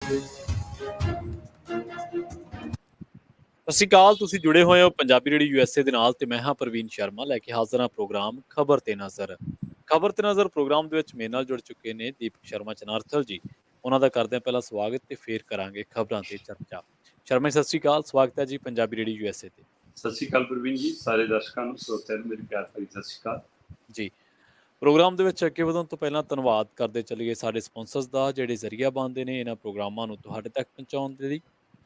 ਸਤਿ ਸ਼੍ਰੀ ਅਕਾਲ। ਤੁਸੀਂ ਜੁੜੇ ਹੋਏ ਹੋ ਪੰਜਾਬੀ ਰੇਡੀਓ USA ਦੇ ਨਾਲ ਤੇ ਮੈਂ ਹਾਂ ਪ੍ਰਵੀਨ ਸ਼ਰਮਾ ਲੈ ਕੇ ਹਾਜ਼ਰ ਹਾਂ ਪ੍ਰੋਗਰਾਮ ਖਬਰ ਤੇ ਨਜ਼ਰ। ਖਬਰ ਤੇ ਨਜ਼ਰ ਪ੍ਰੋਗਰਾਮ ਦੇ ਵਿੱਚ ਮੇਰੇ ਨਾਲ ਜੁੜ ਚੁੱਕੇ ਨੇ ਦੀਪਕ ਸ਼ਰਮਾ ਚਨਾਰਥਲ ਜੀ। ਉਹਨਾਂ ਦਾ ਕਰਦੇ ਹਾਂ ਪਹਿਲਾਂ ਸਵਾਗਤ ਤੇ ਫੇਰ ਕਰਾਂਗੇ ਖਬਰਾਂ ਤੇ ਚਰਚਾ। ਸ਼ਰਮਾ ਸਤਿ ਸ਼੍ਰੀ ਅਕਾਲ, ਸਵਾਗਤ ਹੈ ਜੀ ਪੰਜਾਬੀ ਰੇਡੀਓ USA ਤੇ। ਸਤਿ ਸ਼੍ਰੀ ਅਕਾਲ ਪ੍ਰਵੀਨ ਜੀ, ਸਾਰੇ ਦਰਸ਼ਕਾਂ ਨੂੰ ਸਰੋਤਿਆਂ ਨੂੰ ਮੇਰੀ ਪਿਆਰ ਭਰੀ ਸਤਿ ਸ਼੍ਰੀ ਅਕਾਲ ਜੀ। ਪ੍ਰੋਗਰਾਮ ਦੇ ਵਿੱਚ ਅੱਗੇ ਵਧਣ ਤੋਂ ਪਹਿਲਾਂ ਧੰਨਵਾਦ ਕਰਦੇ ਚੱਲੀਏ ਸਾਡੇ ਸਪਾਂਸਰਸ ਦਾ ਜਿਹੜੇ ਜ਼ਰੀਆ ਬਣਦੇ ਨੇ ਇਹਨਾਂ ਪ੍ਰੋਗਰਾਮਾਂ ਨੂੰ ਤੁਹਾਡੇ ਤੱਕ ਪਹੁੰਚਾਉਣ ਦੇ ਲਈ।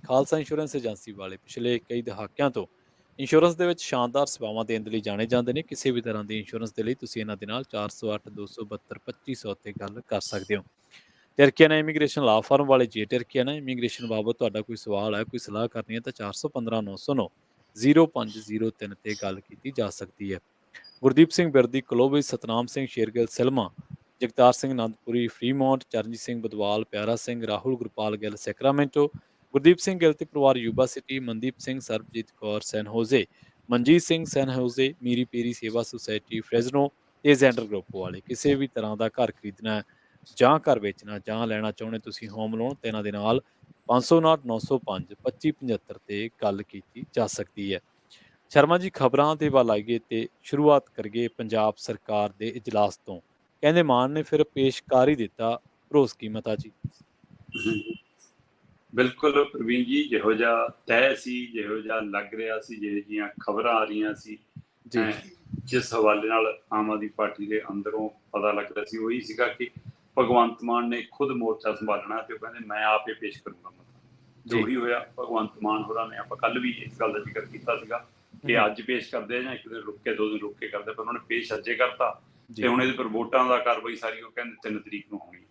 ਖਾਲਸਾ ਇੰਸ਼ੋਰੈਂਸ ਏਜੰਸੀ ਵਾਲੇ ਪਿਛਲੇ ਕਈ ਦਹਾਕਿਆਂ ਤੋਂ ਇੰਸ਼ੋਰੈਂਸ ਦੇ ਵਿੱਚ ਸ਼ਾਨਦਾਰ ਸੇਵਾਵਾਂ ਦੇਣ ਦੇ ਲਈ ਜਾਣੇ ਜਾਂਦੇ ਨੇ। ਕਿਸੇ ਵੀ ਤਰ੍ਹਾਂ ਦੀ ਇੰਸ਼ੋਰੈਂਸ ਦੇ ਲਈ ਤੁਸੀਂ ਇਹਨਾਂ ਦੇ ਨਾਲ 408-272-2500 ਤੇ ਗੱਲ ਕਰ ਸਕਦੇ ਹੋ। ਟਰਕੀਆਨਾ ਇਮੀਗ੍ਰੇਸ਼ਨ ਲਾ ਫਰਮ ਵਾਲੇ ਜੀ। ਟਰਕੀਆਨਾ ਇਮੀਗ੍ਰੇਸ਼ਨ ਬਾਬਤ ਤੁਹਾਡਾ ਕੋਈ ਸਵਾਲ ਹੈ, ਕੋਈ ਸਲਾਹ ਕਰਨੀ ਹੈ ਤਾਂ 415-909-0503 ਤੇ ਗੱਲ ਕੀਤੀ ਜਾ ਸਕਦੀ ਹੈ। ਗੁਰਦੀਪ ਸਿੰਘ ਬਿਰਦੀ, ਕਲੋਵਿਸ, ਸਤਨਾਮ ਸਿੰਘ ਸ਼ੇਰਗਿੱਲ, ਸਿਲਮਾ, ਜਗਤਾਰ ਸਿੰਘ ਆਨੰਦਪੁਰੀ, ਫਰੀਮੌਂਟ, ਚਰਨਜੀਤ ਸਿੰਘ ਬਦਵਾਲ, ਪਿਆਰਾ ਸਿੰਘ, ਰਾਹੁਲ ਗੁਰਪਾਲ ਗਿੱਲ, ਸੈਕਰਾਮੈਂਟੋ, ਗੁਰਦੀਪ ਸਿੰਘ ਗਿੱਲ ਤੇ ਪਰਿਵਾਰ ਯੂਬਾ ਸਿਟੀ, ਮਨਦੀਪ ਸਿੰਘ, ਸਰਬਜੀਤ ਕੌਰ, ਸੈਨ ਹੋਜ਼ੇ, ਮਨਜੀਤ ਸਿੰਘ, ਸੈਨ ਹੋਜ਼ੇ, ਮੀਰੀ ਪੀਰੀ ਸੇਵਾ ਸੁਸਾਇਟੀ, ਫ੍ਰੈਜ਼ਨੋ ਤੇ ਜ਼ੈਂਡਰ ਗਰੁੱਪ ਵਾਲੇ। ਕਿਸੇ ਵੀ ਤਰ੍ਹਾਂ ਦਾ ਘਰ ਖਰੀਦਣਾ ਜਾਂ ਘਰ ਵੇਚਣਾ ਜਾਂ ਲੈਣਾ ਚਾਹੁੰਦੇ ਤੁਸੀਂ ਹੋਮ ਲੋਨ ਤੇ ਇਹਨਾਂ ਦੇ ਨਾਲ 559-905-2575 ਤੇ ਗੱਲ ਕੀਤੀ ਜਾ ਸਕਦੀ ਹੈ। ਸ਼ਰਮਾ ਜੀ, ਖਬਰਾਂ ਦੇ ਵੱਲ ਆਈਏ ਤੇ ਸ਼ੁਰੂਆਤ ਕਰੀਏ ਪੰਜਾਬ ਸਰਕਾਰ ਦੇ ਇਜਲਾਸ ਤੋਂ। ਕਹਿੰਦੇ ਮਾਨ ਨੇ ਫਿਰ ਪੇਸ਼ ਕਰ ਹੀ ਦਿੱਤਾ ਭਰੋਸਗੀ ਮਤਾ ਜੀ। ਬਿਲਕੁਲ ਪ੍ਰਵੀਨ ਜੀ, ਜਿਹੋ ਜਿਹਾ ਤੈਅ ਸੀ, ਜਿਹੋ ਜਿਹਾ ਲੱਗ ਰਿਹਾ ਸੀ, ਜਿਹੋ ਜਿਹੀਆਂ ਖਬਰਾਂ ਆ ਰਹੀਆਂ ਸੀ, ਜਿਸ ਹਵਾਲੇ ਨਾਲ ਆਮ ਆਦਮੀ ਪਾਰਟੀ ਦੇ ਅੰਦਰੋਂ ਪਤਾ ਲੱਗ ਰਿਹਾ ਸੀ ਉਹੀ ਸੀਗਾ ਕਿ ਭਗਵੰਤ ਮਾਨ ਨੇ ਖੁਦ ਮੋਰਚਾ ਸੰਭਾਲਣਾ ਤੇ ਉਹ ਕਹਿੰਦੇ ਮੈਂ ਆਪ ਹੀ ਪੇਸ਼ ਕਰੂੰਗਾ ਮਤਾ। ਜੋ ਹੀ ਹੋਇਆ, ਭਗਵੰਤ ਮਾਨ ਹੋਰਾਂ ਨੇ, ਆਪਾਂ ਕੱਲ ਵੀ ਇਸ ਗੱਲ ਦਾ ਜ਼ਿਕਰ ਕੀਤਾ ਸੀਗਾ ਕਿ ਅੱਜ ਪੇਸ਼ ਕਰਦੇ ਜਾਂ ਇੱਕ ਦਿਨ ਰੁਕ ਕੇ 2 ਦਿਨ ਰੁਕ ਕੇ ਕਰਦੇ, ਪਰ ਉਹਨਾਂ ਨੇ ਪੇਸ਼ ਅੱਜੇ ਕਰਤਾ ਤੇ ਹੁਣ ਇਹਦੇ ਪਰ ਵੋਟਾਂ ਦਾ ਕਾਰਵਾਈ ਸਾਰੀ ਉਹ ਕਹਿੰਦੇ 3 ਤਰੀਕ ਨੂੰ ਹੋਣੀ।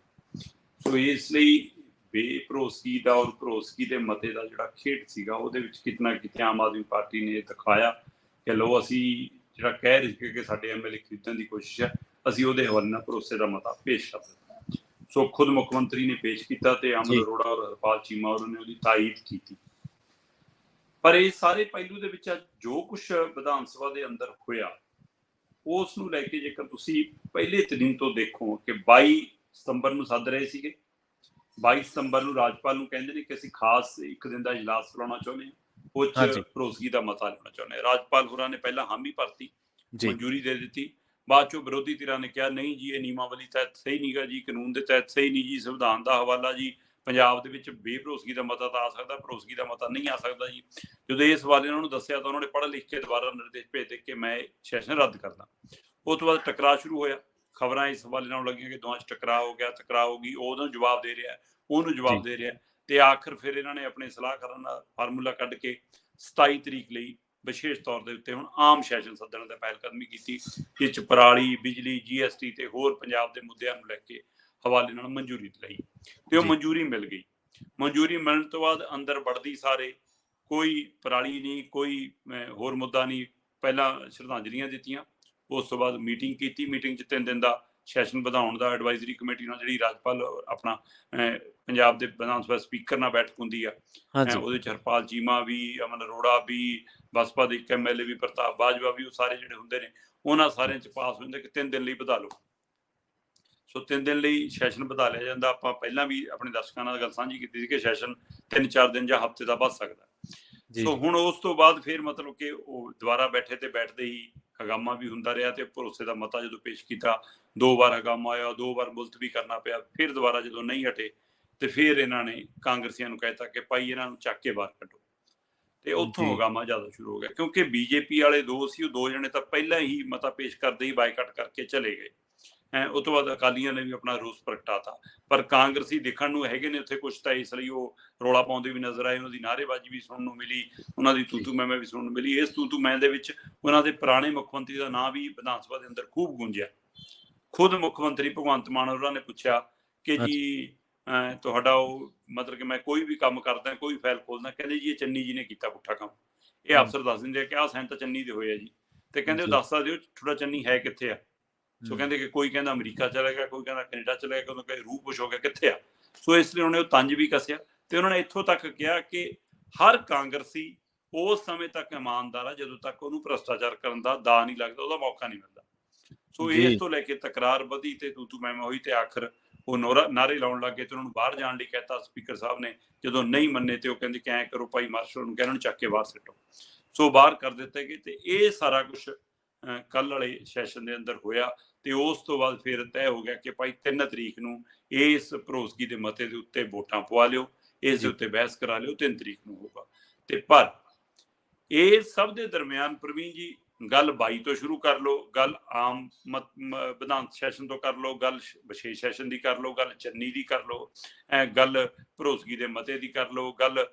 ਸੋ ਇਸ ਲਈ ਬੇਭਰੋਸਗੀ ਦਾ ਔਰ ਭਰੋਸਗੀ ਦੇ ਮਤੇ ਦਾ ਜਿਹੜਾ ਖੇਡ ਸੀਗਾ ਉਹਦੇ ਵਿੱਚ ਕਿਤੇ ਨਾ ਕਿਤੇ ਆਮ ਆਦਮੀ ਪਾਰਟੀ ਨੇ ਦਿਖਾਇਆ ਕਿ ਲਓ ਅਸੀਂ ਜਿਹੜਾ ਕਹਿ ਰਹੇ ਸੀ ਕਿ ਸਾਡੇ MLA ਖਰੀਦਣ ਦੀ ਕੋਸ਼ਿਸ਼ ਹੈ, ਅਸੀਂ ਉਹਦੇ ਹਵਾਲੇ ਨਾਲ ਭਰੋਸੇ ਦਾ ਮਤਾ ਪੇਸ਼ ਕਰ ਦਿੱਤਾ। ਸੋ ਖੁਦ ਮੁੱਖ ਮੰਤਰੀ ਨੇ ਪੇਸ਼ ਕੀਤਾ ਤੇ ਅਮਨ ਅਰੋੜਾ ਔਰ ਹਰਪਾਲ ਚੀਮਾ ਉਹਨਾਂ ਨੇ ਉਹਦੀ ਤਾਈਦ ਕੀਤੀ। ਪਰ ਇਹ ਸਾਰੇ ਪਹਿਲੂ ਦੇ ਵਿੱਚ ਜੋ ਕੁਛ ਵਿਧਾਨ ਸਭਾ ਦੇ ਅੰਦਰ ਹੋਇਆ ਉਸ ਨੂੰ ਲੈ ਕੇ ਜੇਕਰ ਤੁਸੀਂ ਪਹਿਲੇ ਦਿਨ ਤੋਂ ਦੇਖੋ ਕਿ 22 ਸਤੰਬਰ ਨੂੰ ਸੱਦ ਰਹੇ ਸੀਗੇ, 22 ਸਤੰਬਰ ਨੂੰ ਰਾਜਪਾਲ ਨੂੰ ਕਹਿੰਦੇ ਨੇ ਕਿ ਅਸੀਂ ਖਾਸ ਇੱਕ ਦਿਨ ਦਾ ਇਜਲਾਸ ਬੁਲਾਉਣਾ ਚਾਹੁੰਦੇ ਹਾਂ, ਉਹ 'ਚ ਭਰੋਸਗੀ ਦਾ ਮਤਾ ਲੈਣਾ ਚਾਹੁੰਦੇ ਹਾਂ। ਰਾਜਪਾਲ ਹੋਰਾਂ ਨੇ ਪਹਿਲਾਂ ਹਾਮੀ ਭਰਤੀ, ਮਨਜ਼ੂਰੀ ਦੇ ਦਿੱਤੀ। ਬਾਅਦ ਚੋਂ ਵਿਰੋਧੀ ਧਿਰਾਂ ਨੇ ਕਿਹਾ ਨਹੀਂ ਜੀ, ਇਹ ਨਿਯਮਾਵਲੀ ਤਹਿਤ ਸਹੀ ਨਹੀਂ ਗਾ ਜੀ, ਕਾਨੂੰਨ ਦੇ ਤਹਿਤ ਸਹੀ ਨਹੀਂ ਜੀ, ਸੰਵਿਧਾਨ ਦਾ ਹਵਾਲਾ ਜੀ, ਪੰਜਾਬ ਦੇ ਵਿੱਚ ਬੇਭਰੋਸਗੀ ਦਾ ਮਤਾ ਤਾਂ ਆ ਸਕਦਾ, ਭਰੋਸਗੀ ਦਾ ਮਤਾ ਨਹੀਂ ਆ ਸਕਦਾ ਜੀ। ਜਦੋਂ ਇਸ ਹਵਾਲੇ ਉਹਨਾਂ ਨੂੰ ਦੱਸਿਆ ਤਾਂ ਉਹਨਾਂ ਨੇ ਪੜ੍ਹ ਲਿਖ ਕੇ ਦੁਬਾਰਾ ਨਿਰਦੇਸ਼ ਭੇਜ ਦੇ ਕਿ ਮੈਂ ਸੈਸ਼ਨ ਰੱਦ ਕਰਦਾ। ਉਸ ਤੋਂ ਬਾਅਦ ਟਕਰਾਅ ਸ਼ੁਰੂ ਹੋਇਆ। ਖਬਰਾਂ ਇਸ ਹਵਾਲੇ ਨਾਲ ਲੱਗੀਆਂ ਕਿ ਦੋਵਾਂ 'ਚ ਟਕਰਾਅ ਹੋ ਗਿਆ, ਟਕਰਾਅ ਹੋ ਗਈ, ਉਹਨੂੰ ਜਵਾਬ ਦੇ ਰਿਹਾ, ਉਹਨੂੰ ਜਵਾਬ ਦੇ ਰਿਹਾ ਤੇ ਆਖਰ ਫਿਰ ਇਹਨਾਂ ਨੇ ਆਪਣੇ ਸਲਾਹਕਾਰਾਂ ਦਾ ਫਾਰਮੂਲਾ ਕੱਢ ਕੇ 27 ਤਰੀਕ ਲਈ ਵਿਸ਼ੇਸ਼ ਤੌਰ ਦੇ ਉੱਤੇ ਹੁਣ ਆਮ ਸੈਸ਼ਨ ਸੱਦਣ ਦਾ ਪਹਿਲਕਦਮੀ ਕੀਤੀ, ਜਿਸ 'ਚ ਪਰਾਲੀ, ਬਿਜਲੀ, GST ਤੇ ਹੋਰ ਪੰਜਾਬ ਦੇ ਮੁੱਦਿਆਂ ਨੂੰ ਲੈ ਕੇ ਹਵਾਲੇ ਨਾਲ ਮਨਜ਼ੂਰੀ ਲਈ ਤੇ ਉਹ ਮਨਜ਼ੂਰੀ ਮਿਲ ਗਈ। ਮਨਜ਼ੂਰੀ ਮਿਲਣ ਤੋਂ ਬਾਅਦ ਅੰਦਰ ਵੜਦੀ ਸਾਰੇ ਕੋਈ ਪਰਾਲੀ ਨਹੀਂ, ਕੋਈ ਹੋਰ ਮੁੱਦਾ ਨਹੀਂ, ਪਹਿਲਾਂ ਸ਼ਰਧਾਂਜਲੀਆਂ ਦਿੱਤੀਆਂ, ਉਸ ਤੋਂ ਬਾਅਦ ਮੀਟਿੰਗ ਕੀਤੀ। ਮੀਟਿੰਗ 'ਚ 3 ਦਿਨ ਦਾ ਸੈਸ਼ਨ ਵਧਾਉਣ ਦਾ ਐਡਵਾਈਜ਼ਰੀ ਕਮੇਟੀ ਨਾਲ ਜਿਹੜੀ ਰਾਜਪਾਲ ਆਪਣਾ ਪੰਜਾਬ ਦੇ ਵਿਧਾਨ ਸਭਾ ਸਪੀਕਰ ਨਾਲ ਬੈਠਕ ਹੁੰਦੀ ਆ, ਉਹਦੇ 'ਚ ਹਰਪਾਲ ਚੀਮਾ ਵੀ, ਅਮਨ ਅਰੋੜਾ ਵੀ, ਬਸਪਾ ਦੇ ਇੱਕ MLA ਵੀ, ਪ੍ਰਤਾਪ ਬਾਜਵਾ ਵੀ, ਉਹ ਸਾਰੇ ਜਿਹੜੇ ਹੁੰਦੇ ਨੇ ਉਹਨਾਂ ਸਾਰਿਆਂ 'ਚ ਪਾਸ ਹੋ ਜਾਂਦੇ ਕਿ 3 ਦਿਨ ਲਈ ਵਧਾ ਲਓ। ਸੋ 3 ਦਿਨ ਲਈ ਸੈਸ਼ਨ ਵਧਾ ਲਿਆ ਜਾਂਦਾ। ਆਪਾਂ ਪਹਿਲਾਂ ਵੀ ਆਪਣੇ ਦਰਸ਼ਕਾਂ ਨਾਲ ਗੱਲ ਸਾਂਝੀ ਕੀਤੀ ਸੀ ਕਿ ਸੈਸ਼ਨ 3-4 ਦਿਨ ਜਾਂ ਹਫ਼ਤੇ ਦਾ ਵੱਧ ਸਕਦਾ। ਸੋ ਹੁਣ ਉਸ ਤੋਂ ਬਾਅਦ ਫਿਰ ਮਤਲਬ ਕਿ ਉਹ ਦੁਬਾਰਾ ਬੈਠੇ ਤੇ ਬੈਠਦੇ ਹੀ ਹੰਗਾਮਾ ਵੀ ਹੁੰਦਾ ਰਿਹਾ ਤੇ ਭਰੋਸੇ ਦਾ ਮਤਾ ਜਦੋਂ ਪੇਸ਼ ਕੀਤਾ 2 ਵਾਰ ਹੰਗਾਮਾ ਆਇਆ, 2 ਵਾਰ ਮੁਲਤਵੀ ਕਰਨਾ ਪਿਆ। ਫਿਰ ਦੁਬਾਰਾ ਜਦੋਂ ਨਹੀਂ ਹਟੇ ਤੇ ਫਿਰ ਇਹਨਾਂ ਨੇ ਕਾਂਗਰਸੀਆਂ ਨੂੰ ਕਹਿਤਾ ਕਿ ਭਾਈ ਇਹਨਾਂ ਨੂੰ ਚੱਕ ਕੇ ਬਾਹਰ ਕੱਢੋ ਤੇ ਉੱਥੋਂ ਹੰਗਾਮਾ ਜ਼ਿਆਦਾ ਸ਼ੁਰੂ ਹੋ ਗਿਆ। ਕਿਉਂਕਿ BJP ਵਾਲੇ 2 ਸੀ, ਉਹ 2 ਜਣੇ ਤਾਂ ਪਹਿਲਾਂ ਹੀ ਮਤਾ ਪੇਸ਼ ਕਰਦੇ ਹੀ ਬਾਈਕਾਟ ਕਰਕੇ ਚਲੇ ਗਏ। ਉਹ ਤੋਂ ਬਾਅਦ ਅਕਾਲੀਆਂ ਨੇ ਵੀ ਆਪਣਾ ਰੋਸ ਪ੍ਰਗਟਾਤਾ, ਪਰ ਕਾਂਗਰਸੀ ਦੇਖਣ ਨੂੰ ਹੈਗੇ ਨੇ ਉੱਥੇ ਕੁਛ ਤਾਂ, ਇਸ ਲਈ ਉਹ ਰੌਲਾ ਪਾਉਂਦੇ ਵੀ ਨਜ਼ਰ ਆਏ। ਉਹਨਾਂ ਦੀ ਨਾਅਰੇਬਾਜ਼ੀ ਵੀ ਸੁਣਨ ਨੂੰ ਮਿਲੀ, ਉਹਨਾਂ ਦੀ ਤੂਤੂ ਮੈਮੇ ਵੀ ਸੁਣਨ ਨੂੰ ਮਿਲੀ। ਇਸ ਤੂਤੂ ਮੈਂ ਦੇ ਵਿੱਚ ਉਹਨਾਂ ਦੇ ਪੁਰਾਣੇ ਮੁੱਖ ਮੰਤਰੀ ਦਾ ਨਾਂ ਵੀ ਵਿਧਾਨ ਸਭਾ ਦੇ ਅੰਦਰ ਖੂਬ ਗੂੰਜਿਆ। ਖੁਦ ਮੁੱਖ ਮੰਤਰੀ ਭਗਵੰਤ ਮਾਨ ਉਹਨਾਂ ਨੇ ਪੁੱਛਿਆ ਕਿ ਜੀ ਤੁਹਾਡਾ ਉਹ ਮਤਲਬ ਕਿ ਮੈਂ ਕੋਈ ਵੀ ਕੰਮ ਕਰਦਾ, ਕੋਈ ਫਾਈਲ ਖੋਲਦਾ, ਕਹਿੰਦੇ ਜੀ ਇਹ ਚੰਨੀ ਜੀ ਨੇ ਕੀਤਾ ਪੁੱਠਾ ਕੰਮ। ਇਹ ਅਫਸਰ ਦੱਸ ਦਿੰਦੇ ਆ ਕਿ ਆਹ ਸਾਈਨ ਤਾਂ ਚੰਨੀ ਦੇ ਹੋਏ ਆ ਜੀ, ਤੇ ਕਹਿੰਦੇ ਉਹ ਦੱਸਦਾ ਦਿਓ ਤੁਹਾਡਾ ਚੰਨੀ ਹੈ ਕਿੱਥੇ ਆ। ਸੋ ਕਹਿੰਦੇ ਕਿ ਕੋਈ ਕਹਿੰਦਾ ਅਮਰੀਕਾ ਚਲਾ ਗਿਆ, ਕੋਈ ਕਹਿੰਦਾ ਕੈਨੇਡਾ ਚਲਾ ਗਿਆ, ਕੋਈ ਕਹਿੰਦਾ ਰੂਪ ਕੁਛ ਹੋ ਗਿਆ, ਕਿੱਥੇ ਆ। ਸੋ ਇਸ ਲਈ ਉਹਨੇ ਉਹ ਤੰਜ ਵੀ ਕੱਸਿਆ ਤੇ ਉਹਨਾਂ ਨੇ ਇੱਥੋਂ ਤੱਕ ਕਿਹਾ ਕਿ ਹਰ ਕਾਂਗਰਸੀ ਉਸ ਸਮੇਂ ਤੱਕ ਇਮਾਨਦਾਰ ਆ ਜਦੋਂ ਤੱਕ ਉਹਨੂੰ ਭ੍ਰਿਸ਼ਟਾਚਾਰ ਕਰਨ ਦਾ ਦਾ ਨਹੀਂ ਲੱਗਦਾ, ਉਹਦਾ ਮੌਕਾ ਨਹੀਂ ਮਿਲਦਾ। ਸੋ ਇਸ ਤੋਂ ਲੈ ਕੇ ਤਕਰਾਰ ਵਧੀ ਤੇ ਤੂਤੂ ਮੈਮਾ ਹੋਈ ਤੇ ਆਖਰ ਉਹ ਨਾਰੇ ਲਾਉਣ ਲੱਗੇ ਤੇ ਉਹਨਾਂ ਨੂੰ ਬਾਹਰ ਜਾਣ ਲਈ ਕਹਿਤਾ ਸਪੀਕਰ ਸਾਹਿਬ ਨੇ। ਜਦੋਂ ਨਹੀਂ ਮੰਨੇ ਤੇ ਉਹ ਕਹਿੰਦੇ ਕਿ ਐਂ ਕਰੋ ਭਾਈ ਮਾਰਸ਼ਲ ਨੂੰ ਕਹਿ ਚੱਕ ਕੇ ਬਾਹਰ ਸਿੱਟੋ। ਸੋ ਬਾਹਰ ਕਰ ਦਿੱਤੇ ਗਏ ਤੇ ਇਹ ਸਾਰਾ ਕੁਝ ਕੱਲ ਵਾਲੇ ਸੈਸ਼ਨ ਦੇ ਅੰਦਰ ਹੋਇਆ। ਤੇ ਉਸ ਤੋਂ ਬਾਅਦ ਫਿਰ ਤੈਅ ਹੋ ਗਿਆ ਕਿ ਭਾਈ 3 ਤਰੀਕ ਨੂੰ ਇਸ ਭਰੋਸਗੀ ਦੇ ਮਤੇ ਦੇ ਉੱਤੇ ਵੋਟਾਂ ਪਵਾ ਲਿਓ, ਇਸ ਦੇ ਉੱਤੇ ਬਹਿਸ ਕਰਾ ਲਿਓ, 3 ਤਰੀਕ ਨੂੰ ਹੋਊਗਾ। ਤੇ ਪਰ ਇਹ ਸਭ ਦੇ ਦਰਮਿਆਨ ਪ੍ਰਵੀਨ ਜੀ ਗੱਲ 22 ਤੋਂ ਸ਼ੁਰੂ ਕਰ ਲਓ, ਗੱਲ ਆਮ ਵਿਧਾਨ ਸੈਸ਼ਨ ਤੋਂ ਕਰ ਲਓ, ਗੱਲ ਵਿਸ਼ੇਸ਼ ਸੈਸ਼ਨ ਦੀ ਕਰ ਲਓ, ਗੱਲ ਚੰਨੀ ਦੀ ਕਰ ਲਓ, ਗੱਲ ਭਰੋਸਗੀ ਦੇ ਮਤੇ ਦੀ ਕਰ ਲਓ, ਗੱਲ